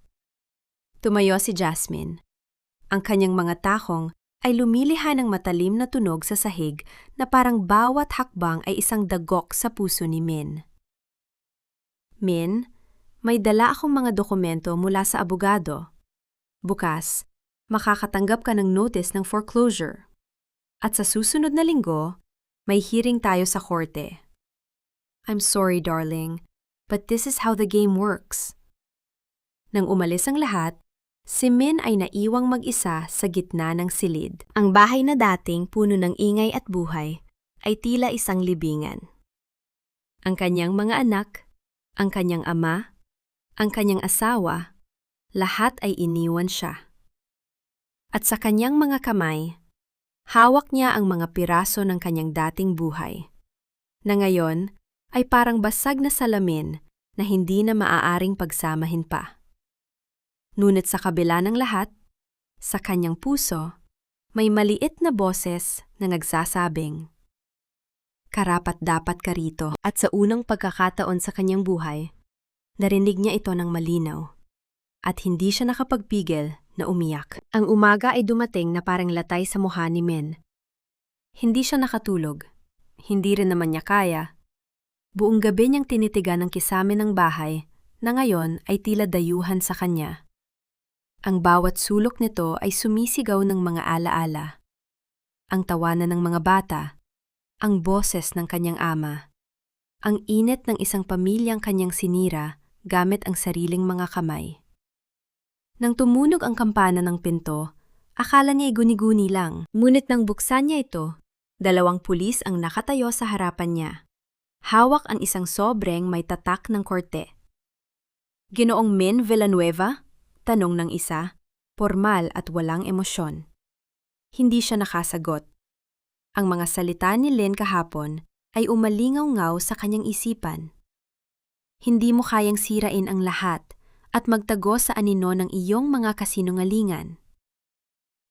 Tumayo si Jasmine. Ang kanyang mga takong ay lumiliha ng matalim na tunog sa sahig na parang bawat hakbang ay isang dagok sa puso ni Min. Min, may dala akong mga dokumento mula sa abogado. Bukas, makakatanggap ka ng notice ng foreclosure. At sa susunod na linggo, may hearing tayo sa korte. I'm sorry, darling, but this is how the game works. Nang umalis ang lahat, si Min ay naiwang mag-isa sa gitna ng silid. Ang bahay na dating puno ng ingay at buhay ay tila isang libingan. Ang kanyang mga anak, ang kanyang ama, ang kanyang asawa, lahat ay iniwan siya. At sa kanyang mga kamay, hawak niya ang mga piraso ng kanyang dating buhay, na ngayon ay parang basag na salamin na hindi na maaaring pagsamahin pa. Ngunit sa kabila ng lahat, sa kanyang puso, may maliit na boses na nagsasabing, "Karapat-dapat ka rito." At sa unang pagkakataon sa kanyang buhay, narinig niya ito ng malinaw, at hindi siya nakapagpigil na umiyak. Ang umaga ay dumating na parang latay sa mukha ni Min. Hindi siya nakatulog, hindi rin naman niya kaya. Buong gabi niyang tinitigan ang kisame ng bahay na ngayon ay tila dayuhan sa kanya. Ang bawat sulok nito ay sumisigaw ng mga alaala. Ang tawanan ng mga bata, ang boses ng kanyang ama, ang init ng isang pamilyang kanyang sinira gamit ang sariling mga kamay. Nang tumunog ang kampana ng pinto, akala niya ay guni-guni lang. Ngunit nang buksan niya ito, 2 pulis ang nakatayo sa harapan niya. Hawak ang isang sobreng may tatak ng korte. "Ginoong Min Villanueva?" tanong ng isa, pormal at walang emosyon. Hindi siya nakasagot. Ang mga salita ni Lynn kahapon ay umalingaw-ngaw sa kanyang isipan. Hindi mo kayang sirain ang lahat at magtago sa anino ng iyong mga kasinungalingan.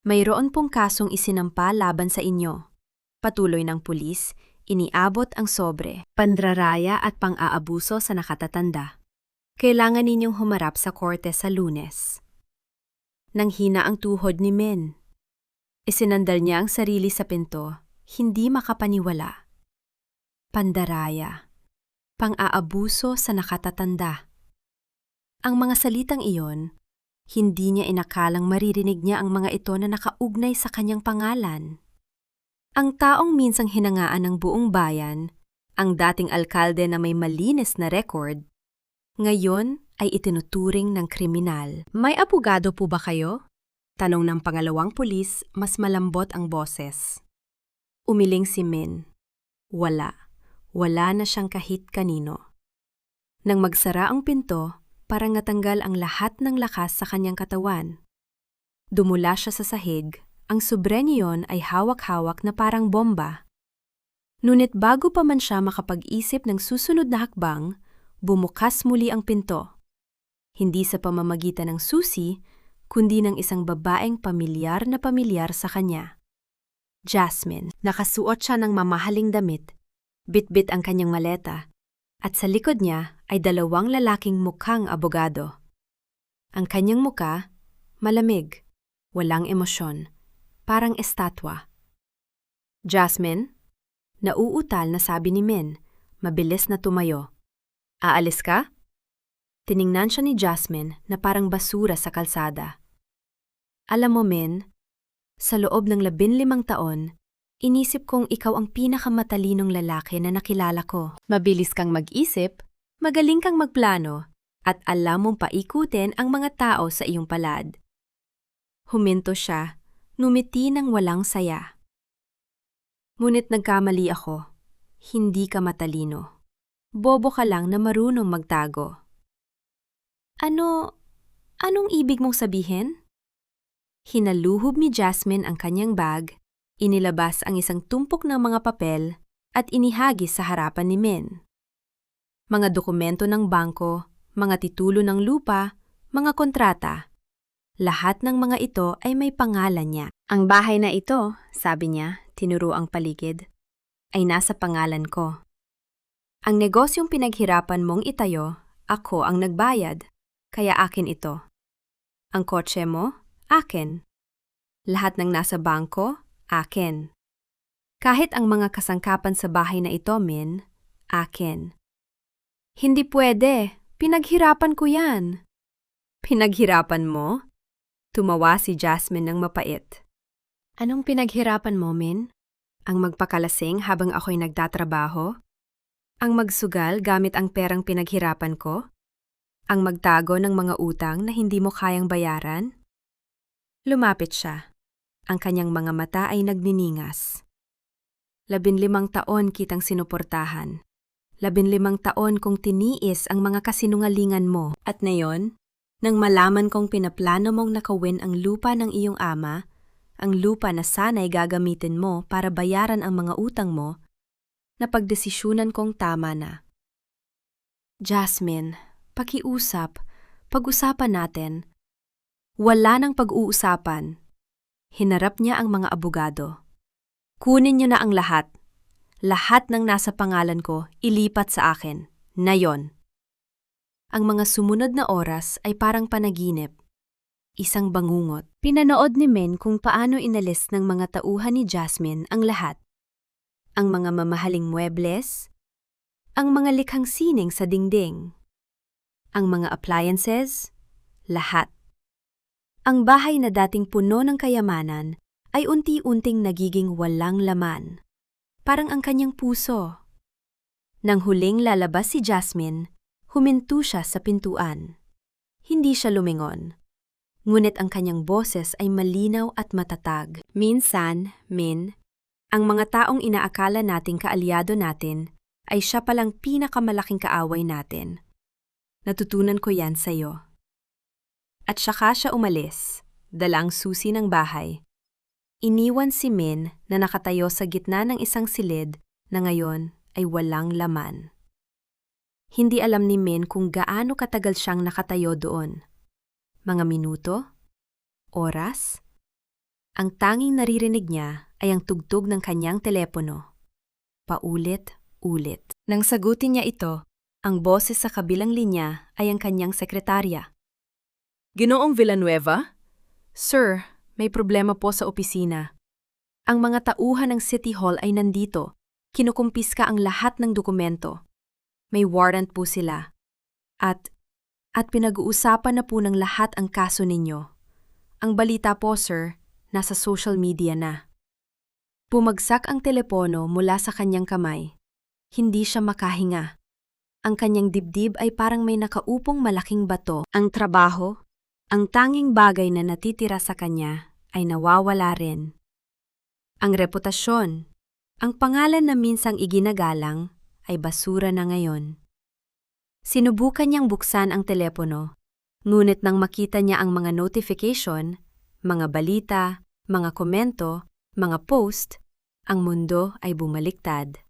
Mayroon pong kasong isinampa laban sa inyo. Patuloy ng pulis, iniabot ang sobre, pandraraya at pang-aabuso sa nakatatanda. Kailangan ninyong humarap sa korte sa Lunes. Nang hina ang tuhod ni Min. Isinandal niya ang sarili sa pinto, hindi makapaniwala. Pandaraya, pang-aabuso sa nakatatanda. Ang mga salitang iyon, hindi niya inakalang maririnig niya ang mga ito na nakaugnay sa kanyang pangalan. Ang taong minsang hinangaan ng buong bayan, ang dating alkalde na may malinis na record, ngayon ay itinuturing ng kriminal. "May abogado po ba kayo?" tanong ng pangalawang pulis, mas malambot ang boses. Umiling si Min. Wala. Wala na siyang kahit kanino. Nang magsara ang pinto, parang natanggal ang lahat ng lakas sa kanyang katawan. Dumula siya sa sahig, ang subrenyon ay hawak-hawak na parang bomba. Ngunit bago pa man siya makapag-isip ng susunod na hakbang, bumukas muli ang pinto. Hindi sa pamamagitan ng susi, kundi ng isang babaeng pamilyar sa kanya. Jasmine, nakasuot siya ng mamahaling damit, bitbit ang kanyang maleta, at sa likod niya ay 2 lalaking mukhang abogado. Ang kanyang muka, malamig, walang emosyon, parang estatwa. "Jasmine?" Nauutal na sabi ni Min, mabilis na tumayo. "Aalis ka?" Tiningnan siya ni Jasmine na parang basura sa kalsada. "Alam mo, Min, sa loob ng 15 taon, inisip kong ikaw ang pinakamatalinong lalaki na nakilala ko. Mabilis kang mag-isip, magaling kang magplano, at alam mong paikutin ang mga tao sa iyong palad." Huminto siya, ngumiti ng walang saya. "Ngunit nagkamali ako. Hindi ka matalino. Bobo ka lang na marunong magtago." Anong ibig mong sabihin?" Hinaluhub ni Jasmine ang kanyang bag, inilabas ang isang tumpok ng mga papel at inihagis sa harapan ni Min. Mga dokumento ng bangko, mga titulo ng lupa, mga kontrata. Lahat ng mga ito ay may pangalan niya. "Ang bahay na ito," sabi niya, tinuro ang paligid, "ay nasa pangalan ko. Ang negosyong pinaghirapan mong itayo Ako ang nagbayad, kaya akin ito. Ang kotse mo, akin. Lahat ng nasa bangko, akin. Kahit ang mga kasangkapan sa bahay na ito, Min, akin. Hindi pwede, pinaghirapan ko yan. Pinaghirapan mo? Tumawa si Jasmine ng mapait. Anong pinaghirapan mo, Min? Ang magpakalasing habang ako'y nagtatrabaho? Ang magsugal gamit ang perang pinaghirapan ko? Ang magtago ng mga utang na hindi mo kayang bayaran? Lumapit siya. Ang kanyang mga mata ay nagniningas. 15 taon kitang sinuportahan. 15 taon kong tiniis ang mga kasinungalingan mo. At ngayon, nang malaman kong pinaplano mong nakawin ang lupa ng iyong ama, ang lupa na sana'y gagamitin mo para bayaran ang mga utang mo, napagdesisyunan kong tama na. Jasmine, pakiusap, pag-usapan natin. Wala nang pag-uusapan. Hinarap niya ang mga abogado. Kunin niyo na ang lahat. Lahat ng nasa pangalan ko, ilipat sa akin. Na yon. Ang mga sumunod na oras ay parang panaginip. Isang bangungot. Pinanood ni Min kung paano inalis ng mga tauhan ni Jasmine ang lahat. Ang mga mamahaling muebles, ang mga likhang sining sa dingding, ang mga appliances, lahat. Ang bahay na dating puno ng kayamanan ay unti-unting nagiging walang laman. Parang ang kanyang puso. Nang huling lalabas si Jasmine, huminto siya sa pintuan. Hindi siya lumingon. Ngunit ang kanyang boses ay malinaw at matatag. Minsan, Min, ang mga taong inaakala nating kaalyado natin ay siya palang pinakamalaking kaaway natin. Natutunan ko yan sa'yo. At saka siya umalis, dala ang susi ng bahay. Iniwan si Min na nakatayo sa gitna ng isang silid na ngayon ay walang laman. Hindi alam ni Min kung gaano katagal siyang nakatayo doon. Mga minuto? Oras? Ang tanging naririnig niya ay ang tugtog ng kanyang telepono. Paulit-ulit. Nang sagutin niya ito, ang boses sa kabilang linya ay ang kanyang sekretarya. Ginoong Villanueva? Sir, may problema po sa opisina. Ang mga tauhan ng City Hall ay nandito. Kinukumpiska ang lahat ng dokumento. May warrant po sila. At pinag-uusapan na po ng lahat ang kaso ninyo. Ang balita po, sir, nasa social media na. Bumagsak ang telepono mula sa kanyang kamay. Hindi siya makahinga. Ang kanyang dibdib ay parang may nakaupong malaking bato. Ang trabaho, ang tanging bagay na natitira sa kanya, ay nawawala rin. Ang reputasyon, ang pangalan na minsang iginagalang, ay basura na ngayon. Sinubukan niyang buksan ang telepono, ngunit nang makita niya ang mga notification, mga balita, mga komento, mga post, ang mundo ay bumaliktad.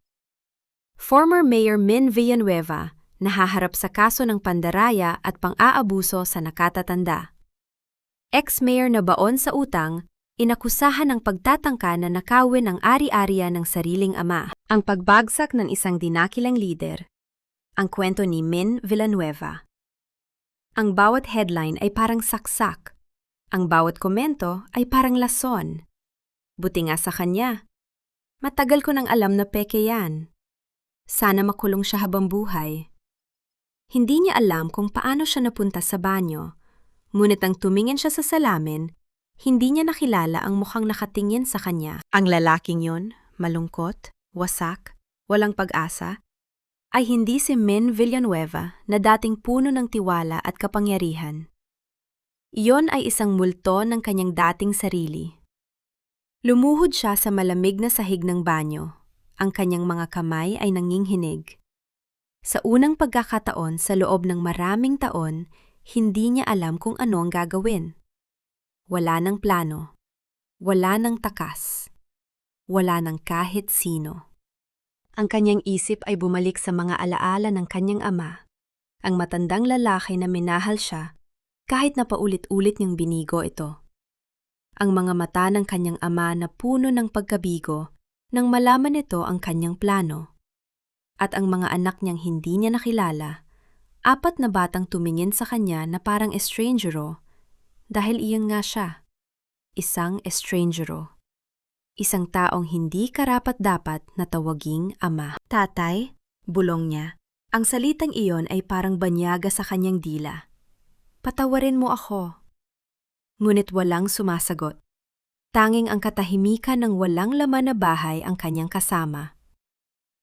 Former Mayor Min Villanueva nahaharap sa kaso ng pandaraya at pang-aabuso sa nakatatanda. Ex-mayor na baon sa utang, inakusahan ng pagtatangka na nakawin ang ari-ariya ng sariling ama. Ang pagbagsak ng isang dinakilang lider. Ang kwento ni Min Villanueva. Ang bawat headline ay parang saksak. Ang bawat komento ay parang lason. Buti nga sa kanya. Matagal ko nang alam na peke yan. Sana makulong siya habang buhay. Hindi niya alam kung paano siya napunta sa banyo. Ngunit nang tumingin siya sa salamin, hindi niya nakilala ang mukhang nakatingin sa kanya. Ang lalaking yun, malungkot, wasak, walang pag-asa, ay hindi si Min Villanueva na dating puno ng tiwala at kapangyarihan. Iyon ay isang multo ng kanyang dating sarili. Lumuhod siya sa malamig na sahig ng banyo. Ang kanyang mga kamay ay nanginghinig. Sa unang pagkakataon sa loob ng maraming taon, hindi niya alam kung ano ang gagawin. Wala ng plano. Wala ng takas. Wala ng kahit sino. Ang kanyang isip ay bumalik sa mga alaala ng kanyang ama, ang matandang lalaki na minahal siya kahit na paulit-ulit niyang binigo ito. Ang mga mata ng kanyang ama na puno ng pagkabigo nang malaman nito ang kanyang plano. At ang mga anak niyang hindi niya nakilala, 4 na batang tumingin sa kanya na parang estrangero dahil iyon nga siya, isang estrangero. Isang taong hindi karapat-dapat na tawaging ama. Tatay, bulong niya. Ang salitang iyon ay parang banyaga sa kanyang dila. Patawarin mo ako. Ngunit walang sumasagot. Tanging ang katahimikan ng walang laman na bahay ang kanyang kasama.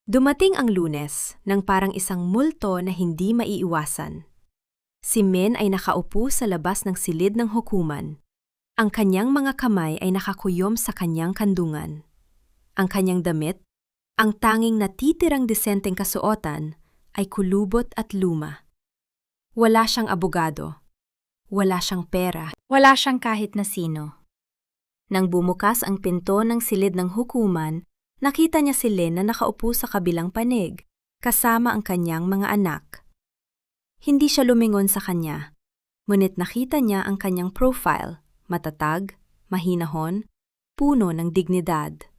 Dumating ang Lunes nang parang isang multo na hindi maiiwasan. Si Min ay nakaupo sa labas ng silid ng hukuman. Ang kanyang mga kamay ay nakakuyom sa kanyang kandungan. Ang kanyang damit, ang tanging natitirang disenteng kasuotan, ay kulubot at luma. Wala siyang abogado. Wala siyang pera. Wala siyang kahit na sino. Nang bumukas ang pinto ng silid ng hukuman, nakita niya si Lynn na nakaupo sa kabilang panig, kasama ang kanyang mga anak. Hindi siya lumingon sa kanya, ngunit nakita niya ang kanyang profile, matatag, mahinahon, puno ng dignidad.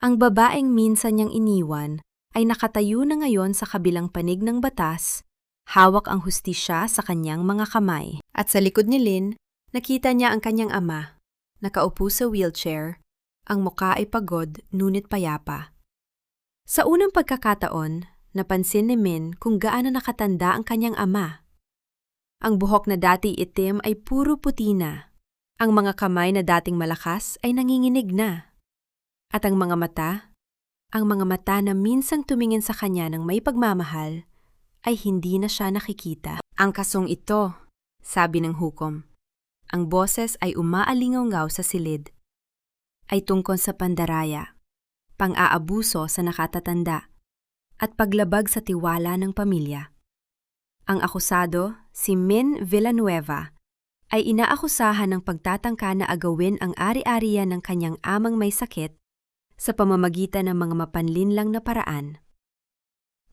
Ang babaeng minsan niyang iniwan ay nakatayo na ngayon sa kabilang panig ng batas, hawak ang hustisya sa kanyang mga kamay. At sa likod ni Lynn, nakita niya ang kanyang ama, nakaupo sa wheelchair, ang muka ay pagod ngunit payapa. Sa unang pagkakataon, napansin ni Min kung gaano nakatanda ang kanyang ama. Ang buhok na dati itim ay puro puti na. Ang mga kamay na dating malakas ay nanginginig na. At ang mga mata na minsang tumingin sa kanya ng may pagmamahal, ay hindi na siya nakikita. Ang kasong ito, sabi ng hukom. Ang boses ay umaalingaw sa silid. Ay tungkol sa pandaraya, pang-aabuso sa nakatatanda, at paglabag sa tiwala ng pamilya. Ang akusado, si Min Villanueva, ay inaakusahan ng pagtatangka na agawin ang ari-arian ng kanyang amang may sakit sa pamamagitan ng mga mapanlinlang na paraan.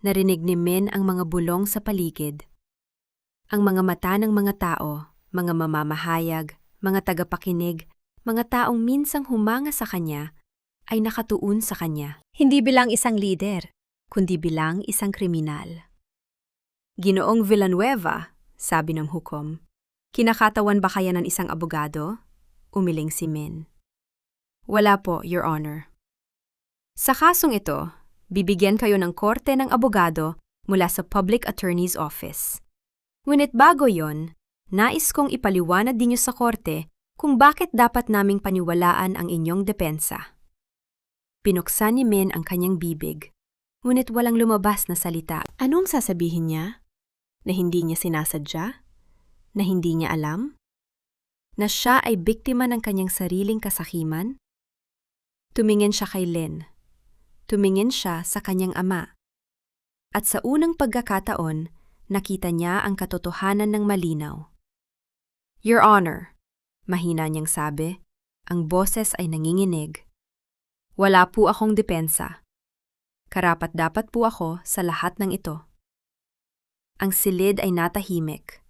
Narinig ni Min ang mga bulong sa paligid. Ang mga mata ng mga tao, mga mamamahayag, mga tagapakinig, mga taong minsang humanga sa kanya, ay nakatuon sa kanya. Hindi bilang isang lider, kundi bilang isang kriminal. Ginoong Villanueva, sabi ng hukom, kinakatawan ba kaya ng isang abogado? Umiling si Min. Wala po, Your Honor. Sa kasong ito, bibigyan kayo ng korte ng abogado mula sa Public Attorney's Office. Ngunit bago yon, nais kong ipaliwanag din niyo sa korte kung bakit dapat naming paniwalaan ang inyong depensa. Pinuksan ni Min ang kanyang bibig, ngunit walang lumabas na salita. Anong sasabihin niya? Na hindi niya sinasadya? Na hindi niya alam? Na siya ay biktima ng kanyang sariling kasakiman? Tumingin siya kay Lynn. Tumingin siya sa kanyang ama. At sa unang pagkakataon, nakita niya ang katotohanan ng malinaw. Your Honor, mahina niyang sabi, ang boses ay nanginginig. Wala po akong depensa. Karapat-dapat po ako sa lahat ng ito. Ang silid ay natahimik.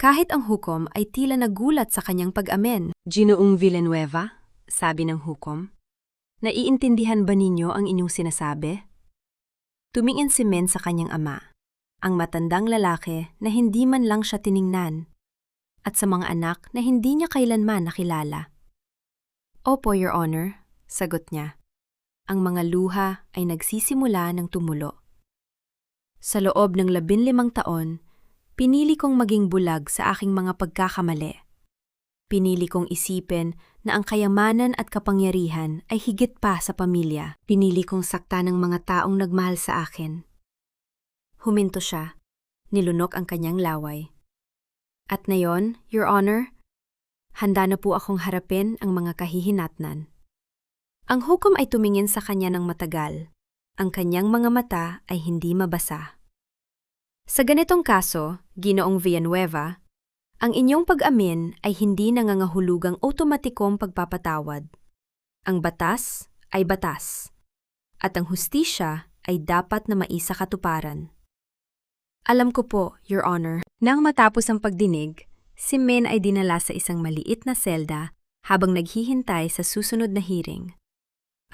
Kahit ang hukom ay tila nagulat sa kanyang pag-amen. Ginoong Villanueva, sabi ng hukom, naiintindihan ba ninyo ang inyong sinasabi? Tumingin si Min sa kanyang ama, ang matandang lalaki na hindi man lang siya tiningnan, at sa mga anak na hindi niya kailanman nakilala. Opo, Your Honor, sagot niya. Ang mga luha ay nagsisimula ng tumulo. Sa loob ng 15 taon, pinili kong maging bulag sa aking mga pagkakamali. Pinili kong isipin na ang kayamanan at kapangyarihan ay higit pa sa pamilya. Pinili kong sakta ng mga taong nagmahal sa akin. Huminto siya. Nilunok ang kanyang laway. At ngayon, Your Honor, handa na po akong harapin ang mga kahihinatnan. Ang hukom ay tumingin sa kanya ng matagal. Ang kanyang mga mata ay hindi mabasa. Sa ganitong kaso, Ginoong Villanueva, ang inyong pag-amin ay hindi nangangahulugang otomatikong pagpapatawad. Ang batas ay batas, at ang hustisya ay dapat na maisakatuparan. Alam ko po, Your Honor. Nang matapos ang pagdinig, si Min ay dinala sa isang maliit na selda habang naghihintay sa susunod na hearing.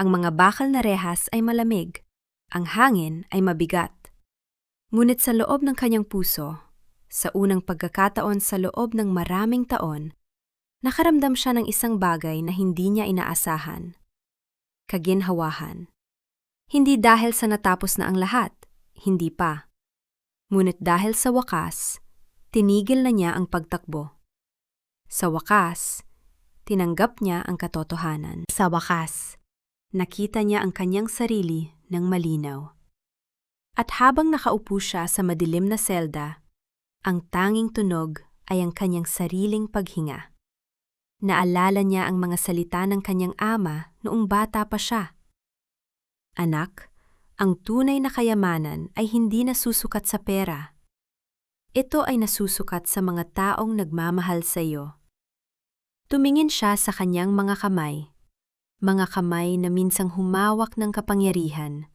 Ang mga bakal na rehas ay malamig, ang hangin ay mabigat. Ngunit sa loob ng kanyang puso, sa unang pagkakataon sa loob ng maraming taon, nakaramdam siya ng isang bagay na hindi niya inaasahan. Kaginhawahan. Hindi dahil sa natapos na ang lahat, hindi pa. Ngunit dahil sa wakas, tinigil na niya ang pagtakbo. Sa wakas, tinanggap niya ang katotohanan. Sa wakas, nakita niya ang kanyang sarili ng malinaw. At habang nakaupo siya sa madilim na selda, ang tanging tunog ay ang kanyang sariling paghinga. Naalala niya ang mga salita ng kanyang ama noong bata pa siya. Anak, ang tunay na kayamanan ay hindi nasusukat sa pera. Ito ay nasusukat sa mga taong nagmamahal sa iyo. Tumingin siya sa kanyang mga kamay na minsang humawak ng kapangyarihan,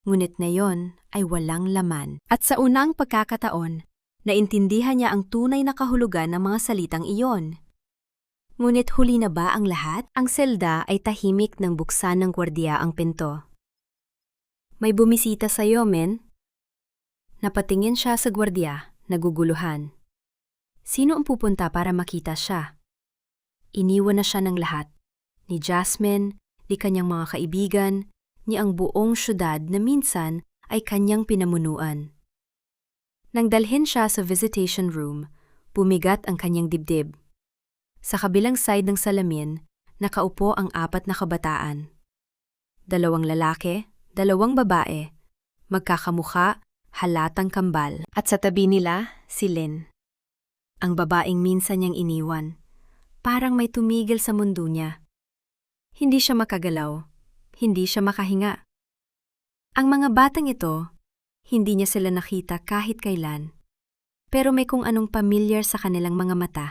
ngunit ngayon ay walang laman. At sa unang pagkakataon, naintindihan niya ang tunay na kahulugan ng mga salitang iyon. Ngunit huli na ba ang lahat? Ang selda ay tahimik nang buksan ng gwardiya ang pinto. May bumisita sa iyo, men? Napatingin siya sa gwardiya, naguguluhan. Sino ang pupunta para makita siya? Iniwan na siya ng lahat. Ni Jasmine, ni kanyang mga kaibigan, ni ang buong syudad na minsan ay kanyang pinamunuan. Nang dalhin siya sa visitation room, bumigat ang kanyang dibdib. Sa kabilang side ng salamin, nakaupo ang 4 na kabataan. 2 lalaki, 2 babae, magkakamukha, halatang kambal. At sa tabi nila, si Lynn. Ang babaeng minsan niyang iniwan. Parang may tumigil sa mundo niya. Hindi siya makagalaw, hindi siya makahinga. Ang mga batang ito, hindi niya sila nakita kahit kailan. Pero may kung anong pamilyar sa kanilang mga mata.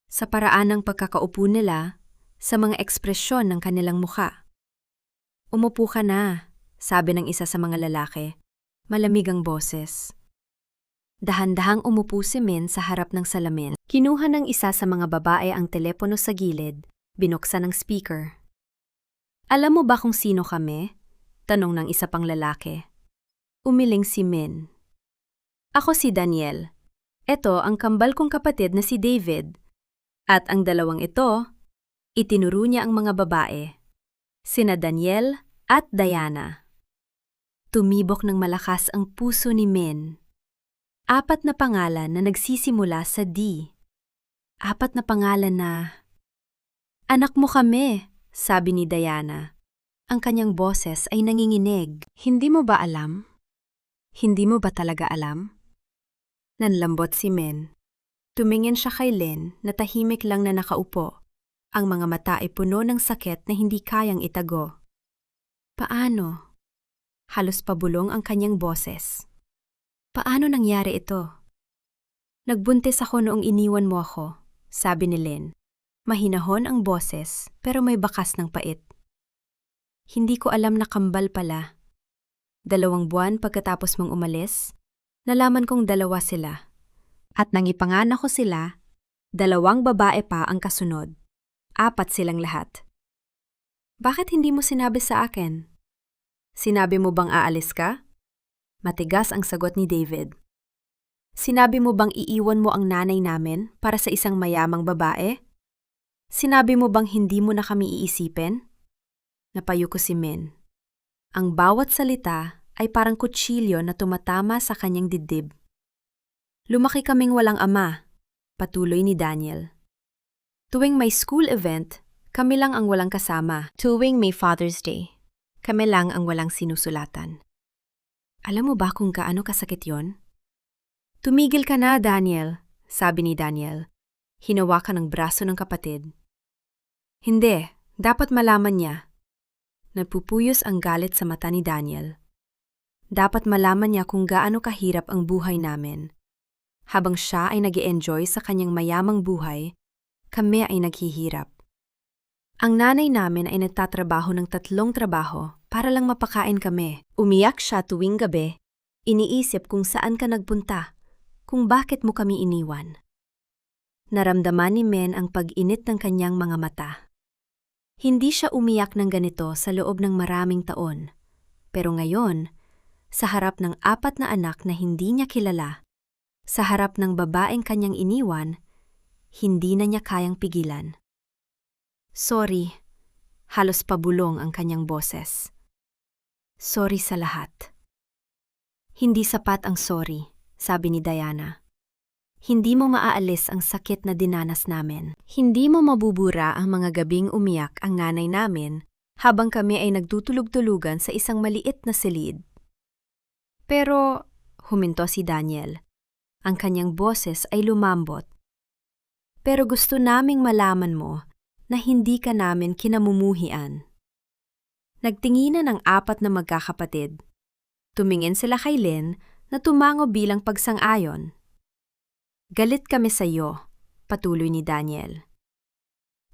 Sa paraan ng pagkakaupo nila, sa mga ekspresyon ng kanilang mukha. Umupo ka na, sabi ng isa sa mga lalaki. Malamig ang boses. Dahan-dahang umupo si Min sa harap ng salamin. Kinuha ng isa sa mga babae ang telepono sa gilid, binuksan ang speaker. Alam mo ba kung sino kami? Tanong ng isa pang lalaki. Umiling si Min. Ako si Daniel. Ito ang kambal kong kapatid na si David. At ang dalawang ito, itinuro niya ang mga babae. Sina Daniel at Diana. Tumibok ng malakas ang puso ni Min. 4 na pangalan na nagsisimula sa D. 4 na pangalan na... Anak mo kami, sabi ni Diana. Ang kanyang boses ay nanginginig. Hindi mo ba alam? Hindi mo ba talaga alam? Nanlambot si Min. Tumingin siya kay Lynn na tahimik lang na nakaupo. Ang mga mata ay puno ng sakit na hindi kayang itago. Paano? Halos pabulong ang kanyang boses. Paano nangyari ito? Nagbuntis ako noong iniwan mo ako, sabi ni Lynn. Mahinahon ang boses pero may bakas ng pait. Hindi ko alam na kambal pala. 2 buwan pagkatapos mong umalis, nalaman kong 2 sila. At nang ipanganak ko sila, 2 babae pa ang kasunod. 4 silang lahat. Bakit hindi mo sinabi sa akin? Sinabi mo bang aalis ka? Matigas ang sagot ni David. Sinabi mo bang iiwan mo ang nanay namin para sa isang mayamang babae? Sinabi mo bang hindi mo na kami iisipin? Napayuko si Min. Ang bawat salita ay parang kutsilyo na tumatama sa kanyang dibdib. Lumaki kaming walang ama, patuloy ni Daniel. Tuwing may school event, kami lang ang walang kasama. Tuwing may Father's Day, kami lang ang walang sinusulatan. Alam mo ba kung gaano kasakit yon? Tumigil ka na, Daniel, sabi ni Daniel. Hinawakan ng braso ng kapatid. Hindi, dapat malaman niya. Nagpupuyos ang galit sa mata ni Daniel. Dapat malaman niya kung gaano kahirap ang buhay namin. Habang siya ay nag-e-enjoy sa kanyang mayamang buhay, kami ay naghihirap. Ang nanay namin ay nagtatrabaho ng 3 trabaho para lang mapakain kami. Umiyak siya tuwing gabi. Iniisip kung saan ka nagpunta, kung bakit mo kami iniwan. Naramdaman ni Men ang pag-init ng kanyang mga mata. Hindi siya umiyak ng ganito sa loob ng maraming taon. Pero ngayon, sa harap ng 4 na anak na hindi niya kilala, sa harap ng babaeng kanyang iniwan, hindi na niya kayang pigilan. Sorry, halos pabulong ang kanyang boses. Sorry sa lahat. Hindi sapat ang sorry, sabi ni Diana. Hindi mo maaalis ang sakit na dinanas namin. Hindi mo mabubura ang mga gabing umiyak ang nanay namin habang kami ay nagtutulog-tulugan sa isang maliit na silid. Pero, huminto si Daniel. Ang kanyang boses ay lumambot. Pero gusto naming malaman mo na hindi ka namin kinamumuhian. Nagtinginan ang 4 na magkakapatid. Tumingin sila kay Lynn na tumango bilang pagsang-ayon. Galit kami sa iyo, patuloy ni Daniel.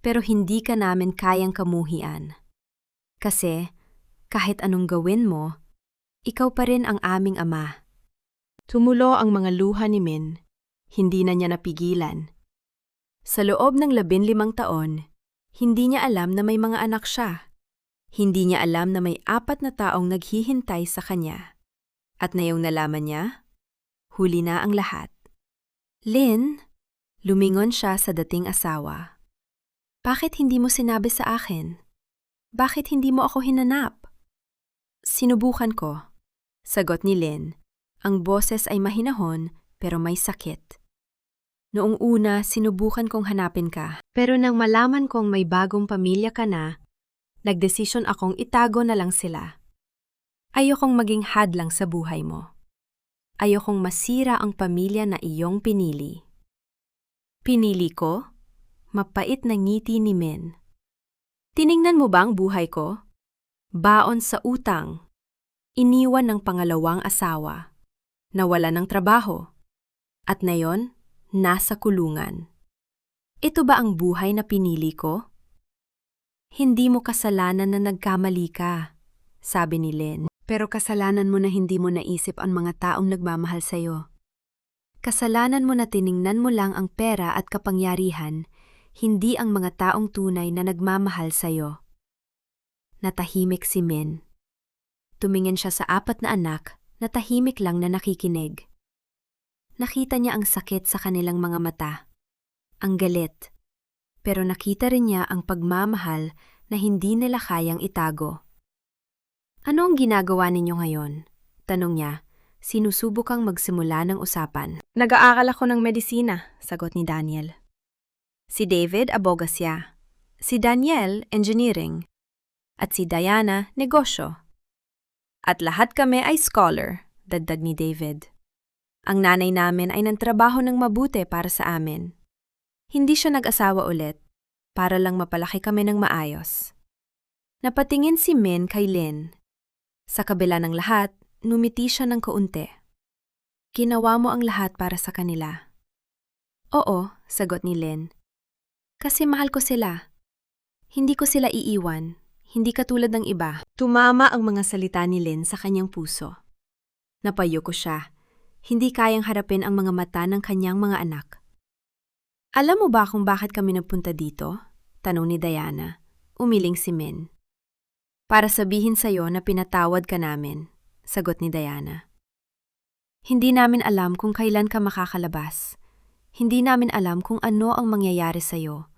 Pero hindi ka namin kayang kamuhian. Kasi, kahit anong gawin mo, ikaw pa rin ang aming ama. Tumulo ang mga luha ni Min. Hindi na niya napigilan. Sa loob ng 15 taon, hindi niya alam na may mga anak siya. Hindi niya alam na may 4 na taong naghihintay sa kanya. At ngayong nalaman niya, huli na ang lahat. Lynn, lumingon siya sa dating asawa. Bakit hindi mo sinabi sa akin? Bakit hindi mo ako hinanap? Sinubukan ko, sagot ni Lynn. Ang boses ay mahinahon pero may sakit. Noong una, sinubukan kong hanapin ka. Pero nang malaman kong may bagong pamilya ka na, nagdesisyon akong itago na lang sila. Ayokong maging hadlang sa buhay mo. Ayokong masira ang pamilya na iyong pinili. Pinili ko? Mapait na ngiti ni Min. Tiningnan mo ba ang buhay ko? Baon sa utang. Iniwan ng pangalawang asawa. Nawala ng trabaho. At ngayon, nasa kulungan. Ito ba ang buhay na pinili ko? Hindi mo kasalanan na nagkamali ka, sabi ni Lynn. Pero kasalanan mo na hindi mo naisip ang mga taong nagmamahal sa'yo. Kasalanan mo na tiningnan mo lang ang pera at kapangyarihan, hindi ang mga taong tunay na nagmamahal sa'yo. Natahimik si Min. Tumingin siya sa 4 na anak na tahimik lang na nakikinig. Nakita niya ang sakit sa kanilang mga mata, ang galit, pero nakita rin niya ang pagmamahal na hindi nila kayang itago. Ano ang ginagawa ninyo ngayon? Tanong niya, sinusubukang magsimula ng usapan. Nag-aaral ako ng medisina, sagot ni Daniel. Si David, abogasya. Si Daniel, engineering. At si Diana, negosyo. At lahat kami ay scholar, dagdag ni David. Ang nanay namin ay nagtrabaho ng mabuti para sa amin. Hindi siya nag-asawa ulit, para lang mapalaki kami ng maayos. Napatingin si Min kay Lynn. Sa kabila ng lahat, numiti siya ng kaunti. Ginawa mo ang lahat para sa kanila. Oo, sagot ni Lynn. Kasi mahal ko sila. Hindi ko sila iiwan. Hindi katulad ng iba. Tumama ang mga salita ni Lynn sa kanyang puso. Napayuko siya. Hindi kayang harapin ang mga mata ng kanyang mga anak. Alam mo ba kung bakit kami nagpunta dito? Tanong ni Diana. Umiling si Min. Para sabihin sa'yo na pinatawad ka namin, sagot ni Diana. Hindi namin alam kung kailan ka makakalabas. Hindi namin alam kung ano ang mangyayari sa'yo.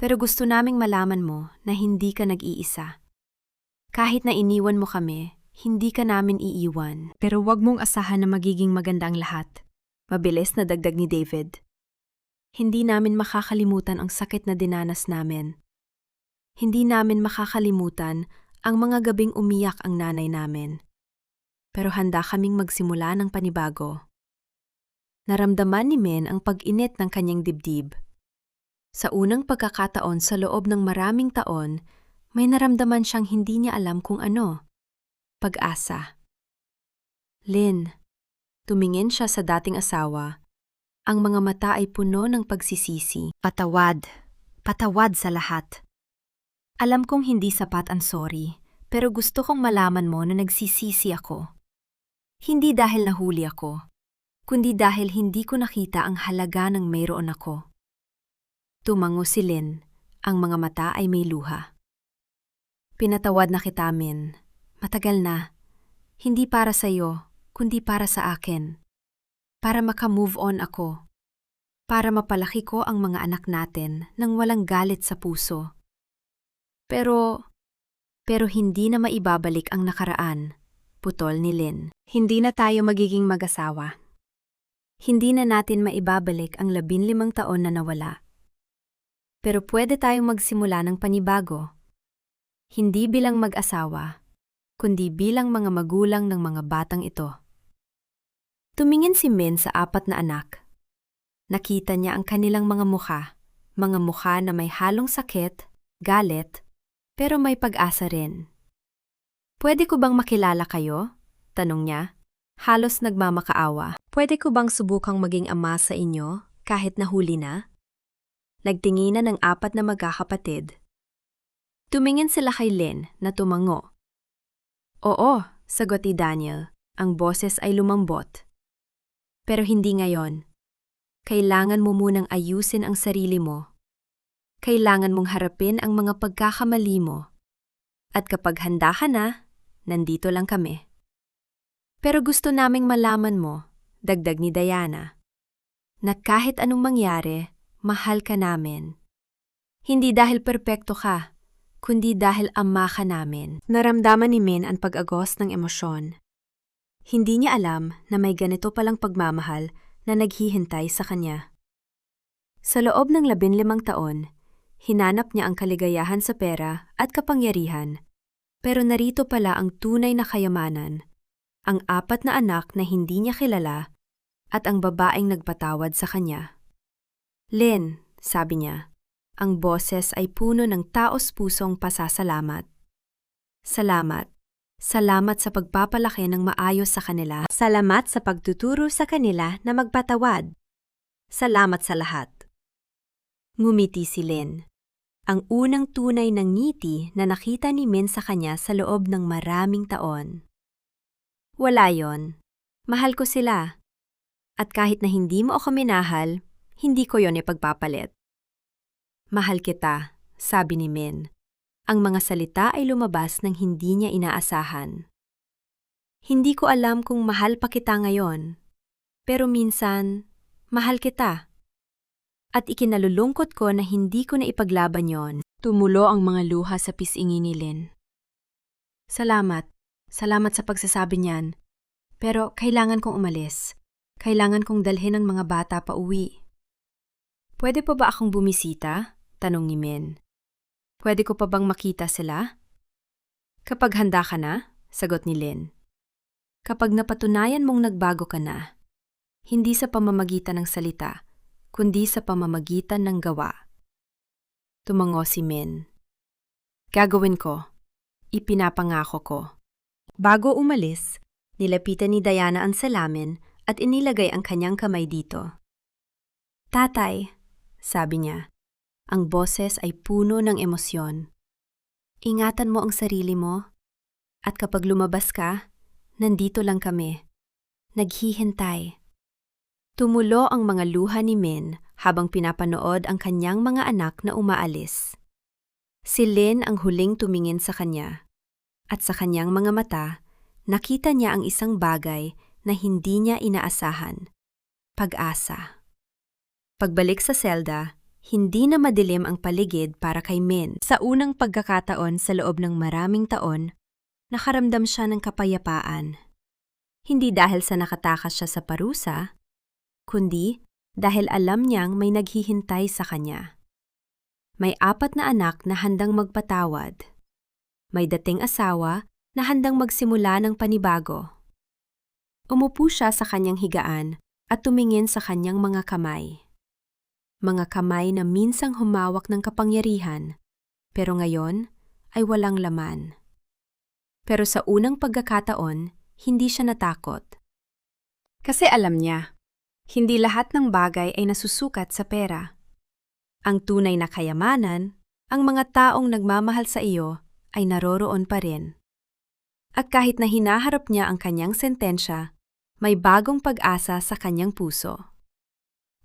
Pero gusto naming malaman mo na hindi ka nag-iisa. Kahit na iniwan mo kami, hindi ka namin iiwan. Pero wag mong asahan na magiging maganda ang lahat. Mabilis na dagdag ni David. Hindi namin makakalimutan ang sakit na dinanas namin. Hindi namin makakalimutan ang mga gabing umiyak ang nanay namin. Pero handa kaming magsimula ng panibago. Naramdaman ni Min ang pag-init ng kanyang dibdib. Sa unang pagkakataon sa loob ng maraming taon, may naramdaman siyang hindi niya alam kung ano. Pag-asa. Lynn, tumingin siya sa dating asawa. Ang mga mata ay puno ng pagsisisi. Patawad. Patawad sa lahat. Alam kong hindi sapat ang sorry, pero gusto kong malaman mo na nagsisisi ako. Hindi dahil nahuli ako, kundi dahil hindi ko nakita ang halaga ng mayroon ako. Tumango si Lynn, ang mga mata ay may luha. Pinatawad na kita, Min. Matagal na. Hindi para sa'yo, kundi para sa akin. Para maka-move on ako. Para mapalaki ko ang mga anak natin nang walang galit sa puso. Pero hindi na maibabalik ang nakaraan, putol ni Lynn. Hindi na tayo magiging mag-asawa. Hindi na natin maibabalik ang 15 taon na nawala. Pero pwede tayong magsimula ng panibago. Hindi bilang mag-asawa, kundi bilang mga magulang ng mga batang ito. Tumingin si Min sa 4 na anak. Nakita niya ang kanilang mga mukha na may halong sakit, galit, pero may pag-asa rin. Pwede ko bang makilala kayo? Tanong niya. Halos nagmamakaawa. Pwede ko bang subukang maging ama sa inyo kahit nahuli na? Nagtinginan ng 4 na magkakapatid. Tumingin sila kay Lynn na tumango. Oo, sagot ni Daniel. Ang boses ay lumambot. Pero hindi ngayon. Kailangan mo munang ayusin ang sarili mo. Kailangan mong harapin ang mga pagkakamali mo. At kapag handa ka na, nandito lang kami. Pero gusto naming malaman mo, dagdag ni Diana, na kahit anong mangyari, mahal ka namin. Hindi dahil perpekto ka, kundi dahil ama ka namin. Naramdaman ni Min ang pag-agos ng emosyon. Hindi niya alam na may ganito palang pagmamahal na naghihintay sa kanya. Sa loob ng 15 taon, hinanap niya ang kaligayahan sa pera at kapangyarihan, pero narito pala ang tunay na kayamanan, ang 4 na anak na hindi niya kilala at ang babaeng nagpatawad sa kanya. Lynn, sabi niya, ang boses ay puno ng taos-pusong pasasalamat. Salamat. Salamat sa pagpapalaki ng maayos sa kanila. Salamat sa pagtuturo sa kanila na magpatawad. Salamat sa lahat. Ngumiti si Lynn. Ang unang tunay ng ngiti na nakita ni Min sa kanya sa loob ng maraming taon. Wala yon. Mahal ko sila. At kahit na hindi mo ako minahal, hindi ko yon ipagpapalit. Mahal kita, sabi ni Min. Ang mga salita ay lumabas ng hindi niya inaasahan. Hindi ko alam kung mahal pa kita ngayon, pero minsan, mahal kita. At ikinalulungkot ko na hindi ko na ipaglaban yon. Tumulo ang mga luha sa pisngi ni Lynn. Salamat. Salamat sa pagsasabi niyan. Pero kailangan kong umalis. Kailangan kong dalhin ang mga bata pa uwi. Pwede pa ba akong bumisita? Tanong ni Min. Pwede ko pa bang makita sila? Kapag handa ka na, sagot ni Lynn. Kapag napatunayan mong nagbago ka na, hindi sa pamamagitan ng salita, kundi sa pamamagitan ng gawa. Tumango si Min. Gagawin ko. Ipinapangako ko. Bago umalis, nilapitan ni Diana ang salamin at inilagay ang kanyang kamay dito. Tatay, sabi niya. Ang boses ay puno ng emosyon. Ingatan mo ang sarili mo. At kapag lumabas ka, nandito lang kami. Naghihintay. Tumulo ang mga luha ni Min habang pinapanood ang kanyang mga anak na umaalis. Si Lynn ang huling tumingin sa kanya. At sa kanyang mga mata, nakita niya ang isang bagay na hindi niya inaasahan. Pag-asa. Pagbalik sa selda, hindi na madilim ang paligid para kay Min. Sa unang pagkakataon sa loob ng maraming taon, nakaramdam siya ng kapayapaan. Hindi dahil sa nakatakas siya sa parusa, kundi dahil alam niyang may naghihintay sa kanya. May 4 na anak na handang magpatawad. May dating asawa na handang magsimula ng panibago. Umupo siya sa kanyang higaan at tumingin sa kanyang mga kamay. Mga kamay na minsang humawak ng kapangyarihan, pero ngayon ay walang laman. Pero sa unang pagkakataon, hindi siya natakot. Kasi alam niya, hindi lahat ng bagay ay nasusukat sa pera. Ang tunay na kayamanan, ang mga taong nagmamahal sa iyo, ay naroroon pa rin. At kahit na hinaharap niya ang kanyang sentensya, may bagong pag-asa sa kanyang puso.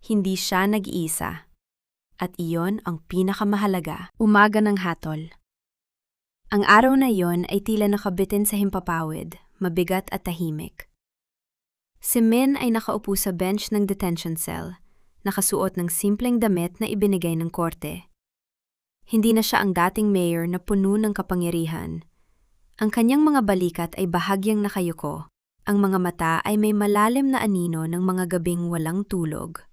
Hindi siya nag-iisa. At iyon ang pinakamahalaga. Umaga ng hatol. Ang araw na iyon ay tila nakabitin sa himpapawid, mabigat at tahimik. Si Min ay nakaupo sa bench ng detention cell, nakasuot ng simpleng damit na ibinigay ng korte. Hindi na siya ang dating mayor na puno ng kapangyarihan. Ang kanyang mga balikat ay bahagyang nakayuko. Ang mga mata ay may malalim na anino ng mga gabing walang tulog.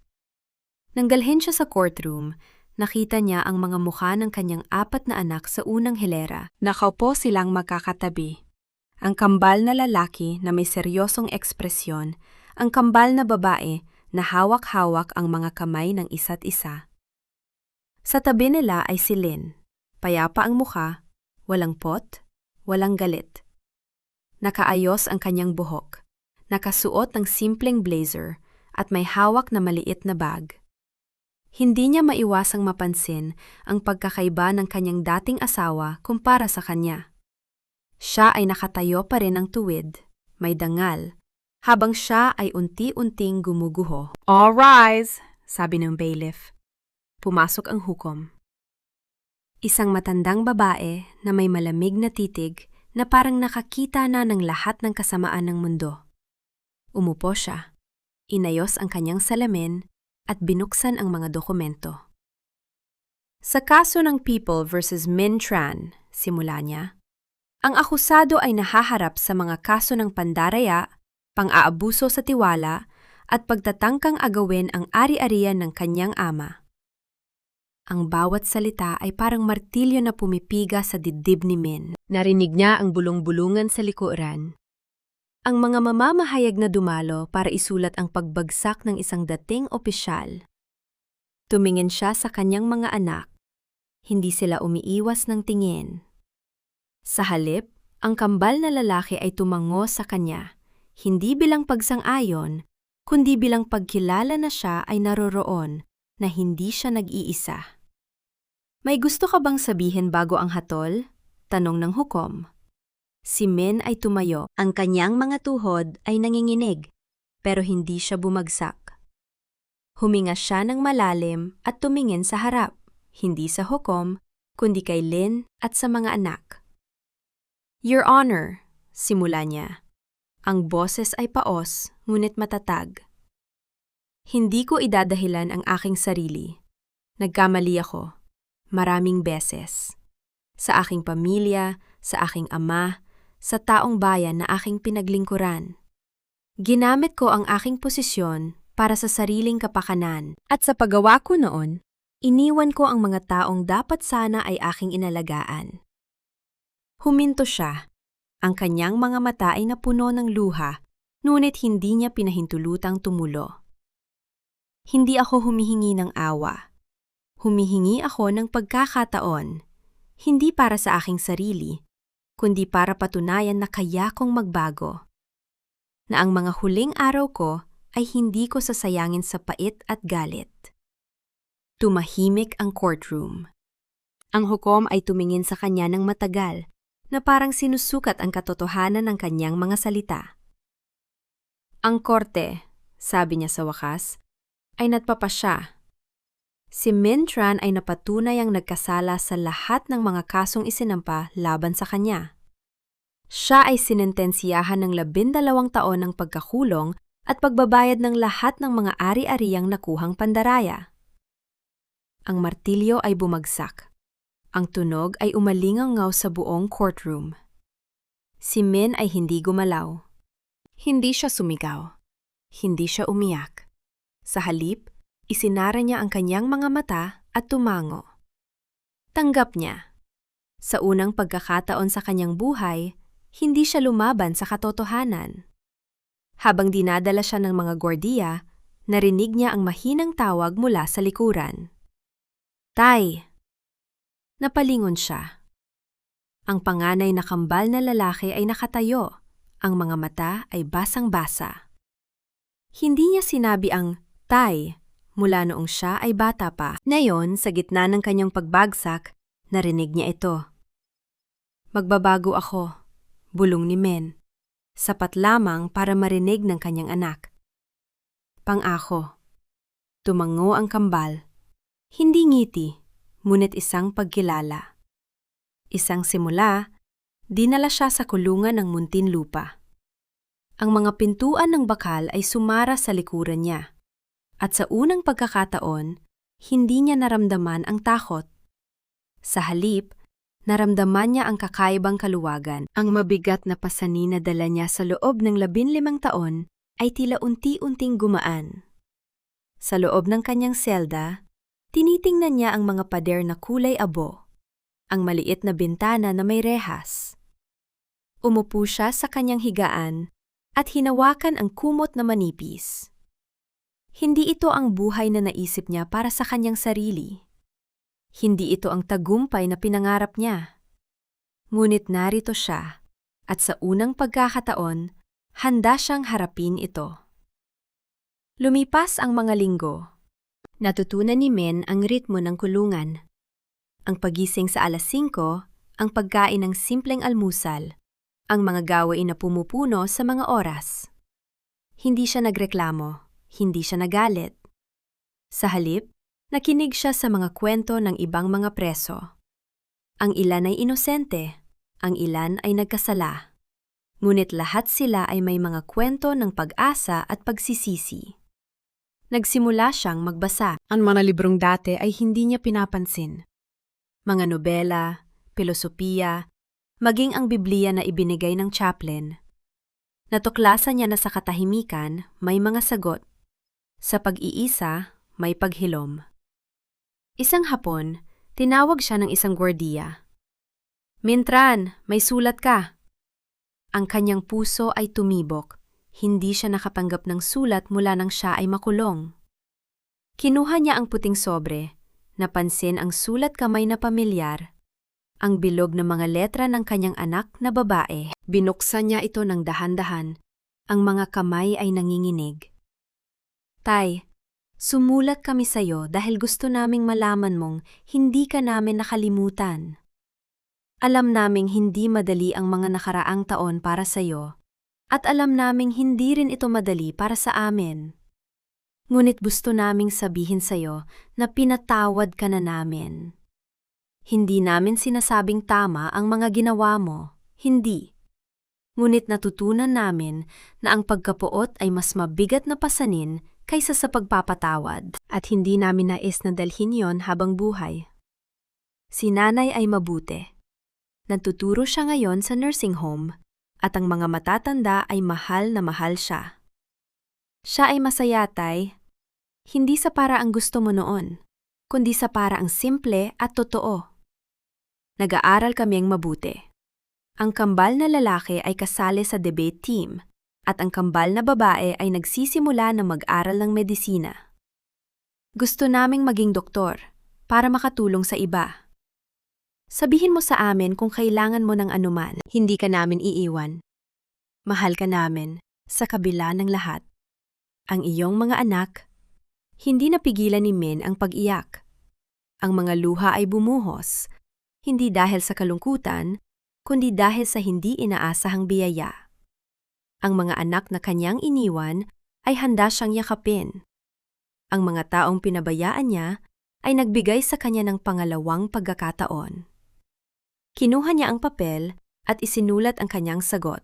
Nang dalhin siya sa courtroom, nakita niya ang mga mukha ng kanyang 4 na anak sa unang hilera. Nakaupo silang magkakatabi. Ang kambal na lalaki na may seryosong ekspresyon, ang kambal na babae na hawak-hawak ang mga kamay ng isa't isa. Sa tabi nila ay si Lynn, payapa ang mukha, walang pot, walang galit. Nakaayos ang kanyang buhok, nakasuot ng simpleng blazer at may hawak na maliit na bag. Hindi niya maiwasang mapansin ang pagkakaiba ng kanyang dating asawa kumpara sa kanya. Siya ay nakatayo pa rin ng tuwid, may dangal, habang siya ay unti-unting gumuguho. "All rise," sabi ng bailiff. Pumasok ang hukom. Isang matandang babae na may malamig na titig na parang nakakita na ng lahat ng kasamaan ng mundo. Umupo siya, inayos ang kanyang salamin at binuksan ang mga dokumento. Sa kaso ng People versus Min Tran, simula niya, ang akusado ay nahaharap sa mga kaso ng pandaraya, pang-aabuso sa tiwala, at pagtatangkang agawin ang ari-arian ng kanyang ama. Ang bawat salita ay parang martilyo na pumipiga sa dibdib ni Min. Narinig niya ang bulong-bulungan sa likuran. Ang mga mamamahayag na dumalo para isulat ang pagbagsak ng isang dating opisyal. Tumingin siya sa kanyang mga anak. Hindi sila umiiwas ng tingin. Sa halip, ang kambal na lalaki ay tumango sa kanya, hindi bilang pagsang-ayon, kundi bilang pagkilala na siya ay naroroon, na hindi siya nag-iisa. "May gusto ka bang sabihin bago ang hatol?" tanong ng hukom. Si Min ay tumayo. Ang kanyang mga tuhod ay nanginginig, pero hindi siya bumagsak. Huminga siya ng malalim at tumingin sa harap, hindi sa hukom, kundi kay Lynn at sa mga anak. "Your Honor," simula niya. Ang boses ay paos, ngunit matatag. "Hindi ko idadahilan ang aking sarili. Nagkamali ako. Maraming beses. Sa aking pamilya, sa aking ama, sa taong bayan na aking pinaglingkuran. Ginamit ko ang aking posisyon para sa sariling kapakanan. At sa paggawa ko noon, iniwan ko ang mga taong dapat sana ay aking inalagaan." Huminto siya. Ang kanyang mga mata ay napuno ng luha, ngunit hindi niya pinahintulutang tumulo. "Hindi ako humihingi ng awa. Humihingi ako ng pagkakataon, hindi para sa aking sarili, kundi para patunayan na kaya kong magbago. Na ang mga huling araw ko ay hindi ko sasayangin sa pait at galit." Tumahimik ang courtroom. Ang hukom ay tumingin sa kanya ng matagal, na parang sinusukat ang katotohanan ng kanyang mga salita. "Ang korte," sabi niya sa wakas, "ay nagpapasya. Si Min Tran ay napatunay ang nagkasala sa lahat ng mga kasong isinampa laban sa kanya. Siya ay sinentensiyahan ng 12 taon ng pagkakulong at pagbabayad ng lahat ng mga ari-ariang nakuhang pandaraya." Ang martilyo ay bumagsak. Ang tunog ay umalingaw sa buong courtroom. Si Min ay hindi gumalaw. Hindi siya sumigaw. Hindi siya umiyak. Sa halip, isinara niya ang kanyang mga mata at tumango. Tanggap niya. Sa unang pagkakataon sa kanyang buhay, hindi siya lumaban sa katotohanan. Habang dinadala siya ng mga gwardiya, narinig niya ang mahinang tawag mula sa likuran. "Tay!" Napalingon siya. Ang panganay na kambal na lalaki ay nakatayo. Ang mga mata ay basang-basa. Hindi niya sinabi ang "Tay" mula noong siya ay bata pa. Ngayon, sa gitna ng kanyang pagbagsak, narinig niya ito. "Magbabago ako," bulong ni Min. Sapat lamang para marinig ng kanyang anak. "Pangako." Tumango ang kambal. Hindi ngiti, ngunit isang pagkilala. Isang simula, dinala siya sa kulungan ng Muntinlupa. Ang mga pintuan ng bakal ay sumara sa likuran niya. At sa unang pagkakataon, hindi niya naramdaman ang takot. Sa halip, naramdaman niya ang kakaibang kaluwagan. Ang mabigat na pasanin na dala niya sa loob ng 15 taon ay tila unti-unting gumaan. Sa loob ng kanyang selda, tinitingnan niya ang mga pader na kulay abo, ang maliit na bintana na may rehas. Umupo siya sa kanyang higaan at hinawakan ang kumot na manipis. Hindi ito ang buhay na naisip niya para sa kanyang sarili. Hindi ito ang tagumpay na pinangarap niya. Ngunit narito siya, at sa unang pagkakataon, handa siyang harapin ito. Lumipas ang mga linggo. Natutunan ni Men ang ritmo ng kulungan. Ang pagising sa 5:00, ang pagkain ng simpleng almusal, ang mga gawain na pumupuno sa mga oras. Hindi siya nagreklamo, hindi siya nagalit. Sa halip, nakinig siya sa mga kwento ng ibang mga preso. Ang ilan ay inosente, ang ilan ay nagkasala. Ngunit lahat sila ay may mga kwento ng pag-asa at pagsisisi. Nagsimula siyang magbasa. Ang mga librong dati ay hindi niya pinapansin. Mga nobela, pilosopiya, maging ang Biblia na ibinigay ng chaplain. Natuklasan niya na sa katahimikan may mga sagot. Sa pag-iisa, may paghilom. Isang hapon, tinawag siya ng isang gwardiya. "Mintran, may sulat ka." Ang kanyang puso ay tumibok. Hindi siya nakatanggap ng sulat mula nang siya ay makulong. Kinuha niya ang puting sobre, napansin ang sulat kamay na pamilyar, ang bilog na mga letra ng kanyang anak na babae. Binuksan niya ito ng dahan-dahan, ang mga kamay ay nanginginig. "Tay, sumulat kami sa'yo dahil gusto naming malaman mong hindi ka namin nakalimutan. Alam naming hindi madali ang mga nakaraang taon para sa'yo, at alam naming hindi rin ito madali para sa amin. Ngunit gusto naming sabihin sa'yo na pinatawad ka na namin. Hindi namin sinasabing tama ang mga ginawa mo, hindi. Ngunit natutunan namin na ang pagkapuot ay mas mabigat na pasanin kaysa sa pagpapatawad, at hindi namin nais na dalhin yon habang buhay." Si nanay ay mabuti. Nagtuturo siya ngayon sa nursing home, at ang mga matatanda ay mahal na mahal siya. Siya ay masaya, tay. Hindi sa paraang gusto mo noon, kundi sa paraang simple at totoo. Nag-aaral kaming mabuti. Ang kambal na lalaki ay kasali sa debate team, at ang kambal na babae ay nagsisimula na mag-aral ng medisina. Gusto naming maging doktor para makatulong sa iba. Sabihin mo sa amin kung kailangan mo ng anuman, hindi ka namin iiwan. Mahal ka namin sa kabila ng lahat. Ang iyong mga anak, hindi napigilan ni Men ang pag-iyak. Ang mga luha ay bumuhos, hindi dahil sa kalungkutan, kundi dahil sa hindi inaasahang biyaya. Ang mga anak na kanyang iniwan ay handa siyang yakapin. Ang mga taong pinabayaan niya ay nagbigay sa kanya ng pangalawang pagkakataon. Kinuha niya ang papel at isinulat ang kanyang sagot.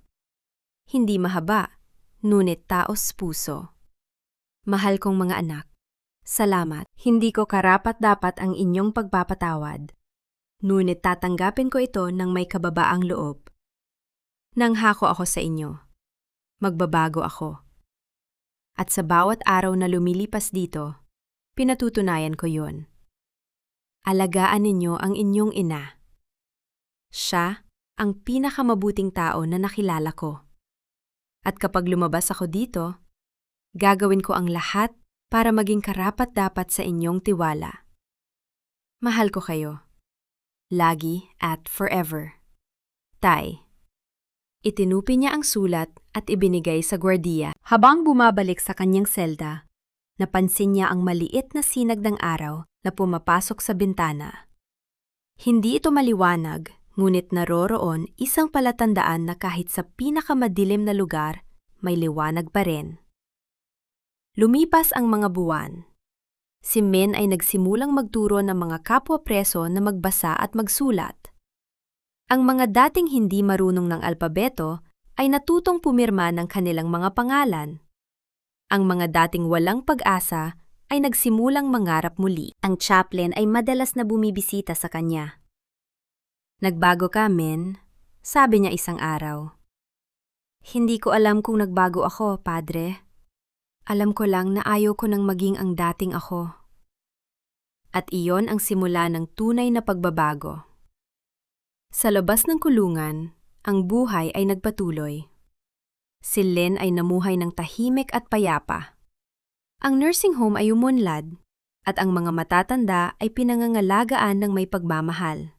Hindi mahaba, ngunit taos puso. "Mahal kong mga anak, salamat. Hindi ko karapat-dapat ang inyong pagpapatawad. Ngunit tatanggapin ko ito ng may kababaang loob. Nanghako ako sa inyo. Magbabago ako. At sa bawat araw na lumilipas dito, pinatutunayan ko yun. Alagaan ninyo ang inyong ina. Siya ang pinakamabuting tao na nakilala ko. At kapag lumabas ako dito, gagawin ko ang lahat para maging karapat-dapat sa inyong tiwala. Mahal ko kayo. Lagi at forever. Tay." Itinupi niya ang sulat at ibinigay sa gwardiya. Habang bumabalik sa kanyang selda, napansin niya ang maliit na sinag ng araw na pumapasok sa bintana. Hindi ito maliwanag, ngunit naroroon isang palatandaan na kahit sa pinakamadilim na lugar, may liwanag pa rin. Lumipas ang mga buwan. Si Men ay nagsimulang magturo ng mga kapwa preso na magbasa at magsulat. Ang mga dating hindi marunong ng alpabeto, ay natutong pumirma ng kanilang mga pangalan. Ang mga dating walang pag-asa ay nagsimulang mangarap muli. Ang chaplain ay madalas na bumibisita sa kanya. Nagbago ka, men? Sabi niya isang araw. Hindi ko alam kung nagbago ako, padre. Alam ko lang na ayaw ko nang maging ang dating ako. At iyon ang simula ng tunay na pagbabago. Sa labas ng kulungan, ang buhay ay nagpatuloy. Si Len ay namuhay ng tahimik at payapa. Ang nursing home ay umunlad, at ang mga matatanda ay pinangangalagaan ng may pagmamahal.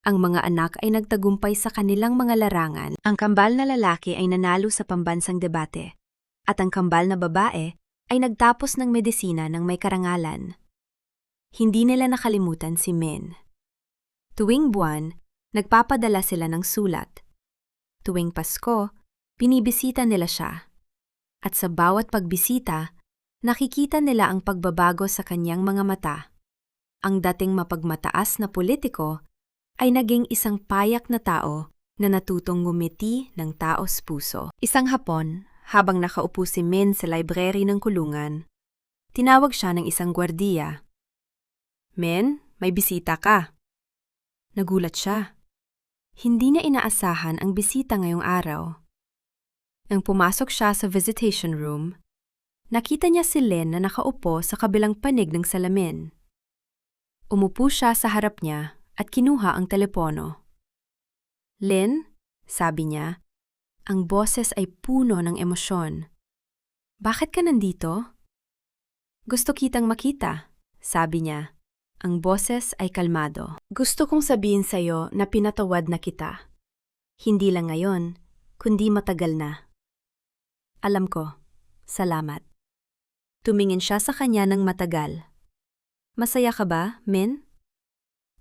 Ang mga anak ay nagtagumpay sa kanilang mga larangan. Ang kambal na lalaki ay nanalo sa pambansang debate, at ang kambal na babae ay nagtapos ng medisina ng may karangalan. Hindi nila nakalimutan si Men. Tuwing buwan, nagpapadala sila ng sulat. Tuwing Pasko, binibisita nila siya. At sa bawat pagbisita, nakikita nila ang pagbabago sa kanyang mga mata. Ang dating mapagmataas na politiko ay naging isang payak na tao na natutong ngumiti ng taos puso. Isang hapon, habang nakaupo si Men sa library ng kulungan, tinawag siya ng isang gwardiya. Men, may bisita ka. Nagulat siya. Hindi niya inaasahan ang bisita ngayong araw. Nang pumasok siya sa visitation room, nakita niya si Len na nakaupo sa kabilang panig ng salamin. Umupo siya sa harap niya at kinuha ang telepono. Len, sabi niya, ang boses ay puno ng emosyon. Bakit ka nandito? Gusto kitang makita, sabi niya. Ang boses ay kalmado. Gusto kong sabihin sa'yo na pinatawad na kita. Hindi lang ngayon, kundi matagal na. Alam ko. Salamat. Tumingin siya sa kanya ng matagal. Masaya ka ba, Men?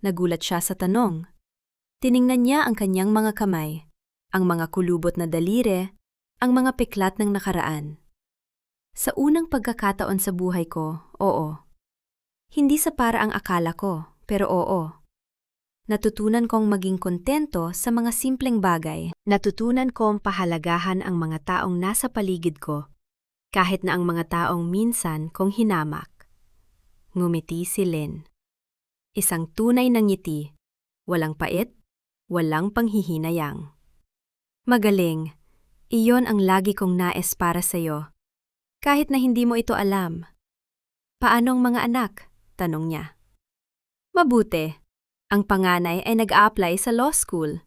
Nagulat siya sa tanong. Tiningnan niya ang kanyang mga kamay, ang mga kulubot na daliri, ang mga piklat ng nakaraan. Sa unang pagkakataon sa buhay ko, oo. Hindi sa paraang akala ko, pero oo. Natutunan kong maging kontento sa mga simpleng bagay. Natutunan kong pahalagahan ang mga taong nasa paligid ko, kahit na ang mga taong minsan kong hinamak. Ngumiti si Len. Isang tunay na ngiti, walang pait, walang panghihinayang. Magaling, iyon ang lagi kong nais para sa'yo. Kahit na hindi mo ito alam. Paano ang mga anak? Tanong niya. Mabuti. Ang panganay ay nag-a-apply sa law school.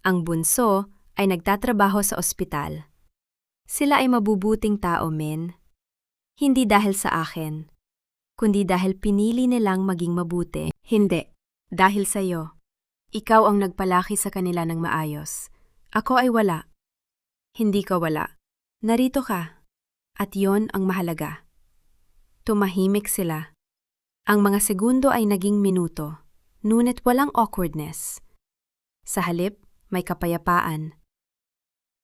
Ang bunso ay nagtatrabaho sa ospital. Sila ay mabubuting tao, Men. Hindi dahil sa akin, kundi dahil pinili nilang maging mabuti. Hindi, dahil sa iyo. Ikaw ang nagpalaki sa kanila ng maayos. Ako ay wala. Hindi ka wala. Narito ka. At yon ang mahalaga. Tumahimik sila. Ang mga segundo ay naging minuto, ngunit walang awkwardness. Sa halip, may kapayapaan.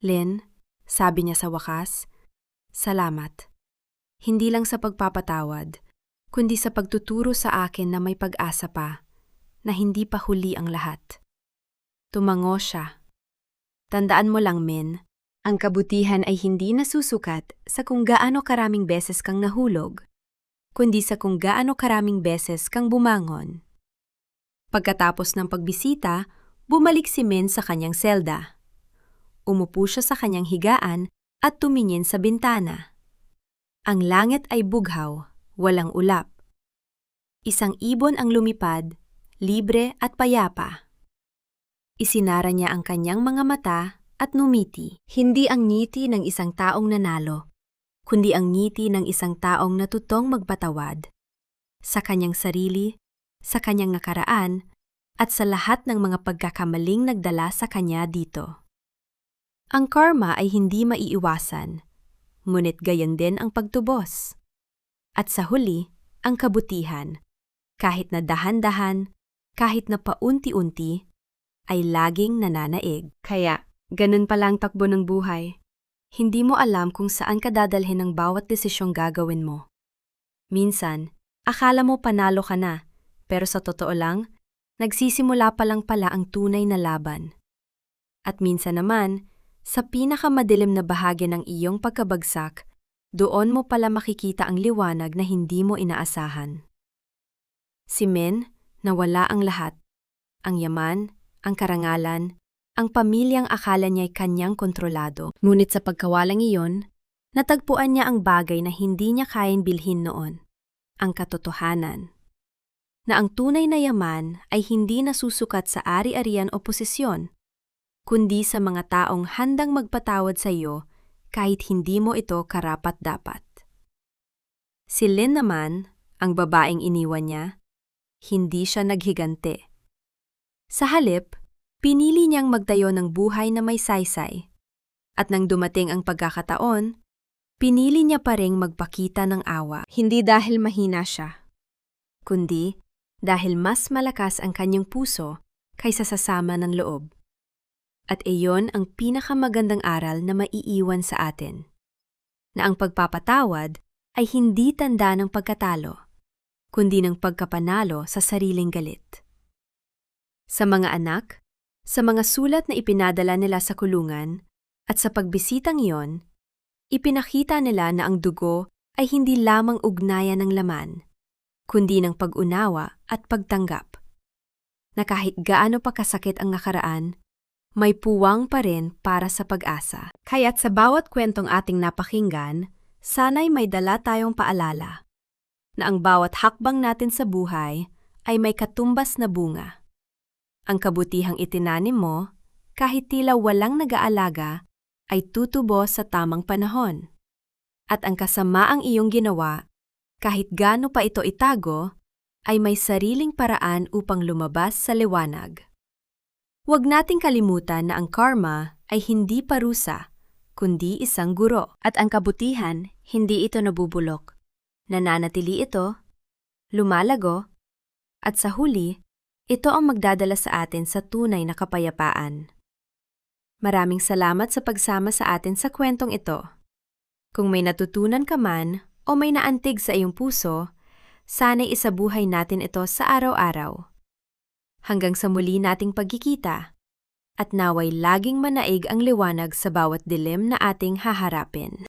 Len, sabi niya sa wakas, salamat. Hindi lang sa pagpapatawad, kundi sa pagtuturo sa akin na may pag-asa pa, na hindi pa huli ang lahat. Tumango siya. Tandaan mo lang, Men, ang kabutihan ay hindi nasusukat sa kung gaano karaming beses kang nahulog, kundi sa kung gaano karaming beses kang bumangon. Pagkatapos ng pagbisita, bumalik si Men sa kanyang selda. Umupo siya sa kanyang higaan at tumingin sa bintana. Ang langit ay bughaw, walang ulap. Isang ibon ang lumipad, libre at payapa. Isinara niya ang kanyang mga mata at numiti. Hindi ang ngiti ng isang taong nanalo, kundi ang ngiti ng isang taong natutong magpatawad. Sa kanyang sarili, sa kanyang nakaraan, at sa lahat ng mga pagkakamaling nagdala sa kanya dito. Ang karma ay hindi maiiwasan, ngunit gayon din ang pagtubos. At sa huli, ang kabutihan, kahit na dahan-dahan, kahit na paunti-unti, ay laging nananaig. Kaya, ganun pala ang takbo ng buhay. Hindi mo alam kung saan ka dadalhin ng bawat desisyong gagawin mo. Minsan, akala mo panalo ka na, pero sa totoo lang, nagsisimula pa lang pala ang tunay na laban. At minsan naman, Sa pinakamadilim na bahagi ng iyong pagkabagsak, doon mo pala makikita ang liwanag na hindi mo inaasahan. Si Min, nawala ang lahat. Ang yaman, ang karangalan, ang pamilyang akala niya'y kanyang kontrolado. Ngunit sa pagkawalang iyon, natagpuan niya ang bagay na hindi niya kayang bilhin noon, ang katotohanan. Na ang tunay na yaman ay hindi nasusukat sa ari-arian o posisyon, kundi sa mga taong handang magpatawad sa iyo kahit hindi mo ito karapat-dapat. Si Lynn naman, ang babaeng iniwan niya, hindi siya naghigante. Sa halip, pinili niyang magtayo ng buhay na may saysay. At nang dumating ang pagkakataon, pinili niya pa ring magpakita ng awa. Hindi dahil mahina siya, kundi dahil mas malakas ang kanyang puso kaysa sa sama ng loob. At iyon ang pinakamagandang aral na maiiwan sa atin. Na ang pagpapatawad ay hindi tanda ng pagkatalo, kundi ng pagkapanalo sa sariling galit. Sa mga anak, sa mga sulat na ipinadala nila sa kulungan, at sa pagbisitang iyon, ipinakita nila na ang dugo ay hindi lamang ugnayan ng laman, kundi ng pag-unawa at pagtanggap. Na kahit gaano pa kasakit ang nakaraan, may puwang pa rin para sa pag-asa. Kaya't sa bawat kwentong ating napakinggan, sana'y may dala tayong paalala na ang bawat hakbang natin sa buhay ay may katumbas na bunga. Ang kabutihang itinanim mo, kahit tila walang nag-aalaga, ay tutubo sa tamang panahon. At ang kasamaang iyong ginawa, kahit gaano pa ito itago, ay may sariling paraan upang lumabas sa liwanag. Huwag nating kalimutan na ang karma ay hindi parusa, kundi isang guro. At ang kabutihan, hindi ito nabubulok. Nananatili ito, lumalago, at sa huli, ito ang magdadala sa atin sa tunay na kapayapaan. Maraming salamat sa pagsama sa atin sa kwentong ito. Kung may natutunan ka man o may naantig sa iyong puso, sana'y isabuhay natin ito sa araw-araw. Hanggang sa muli nating pagkikita, at naway laging manaig ang liwanag sa bawat dilim na ating haharapin.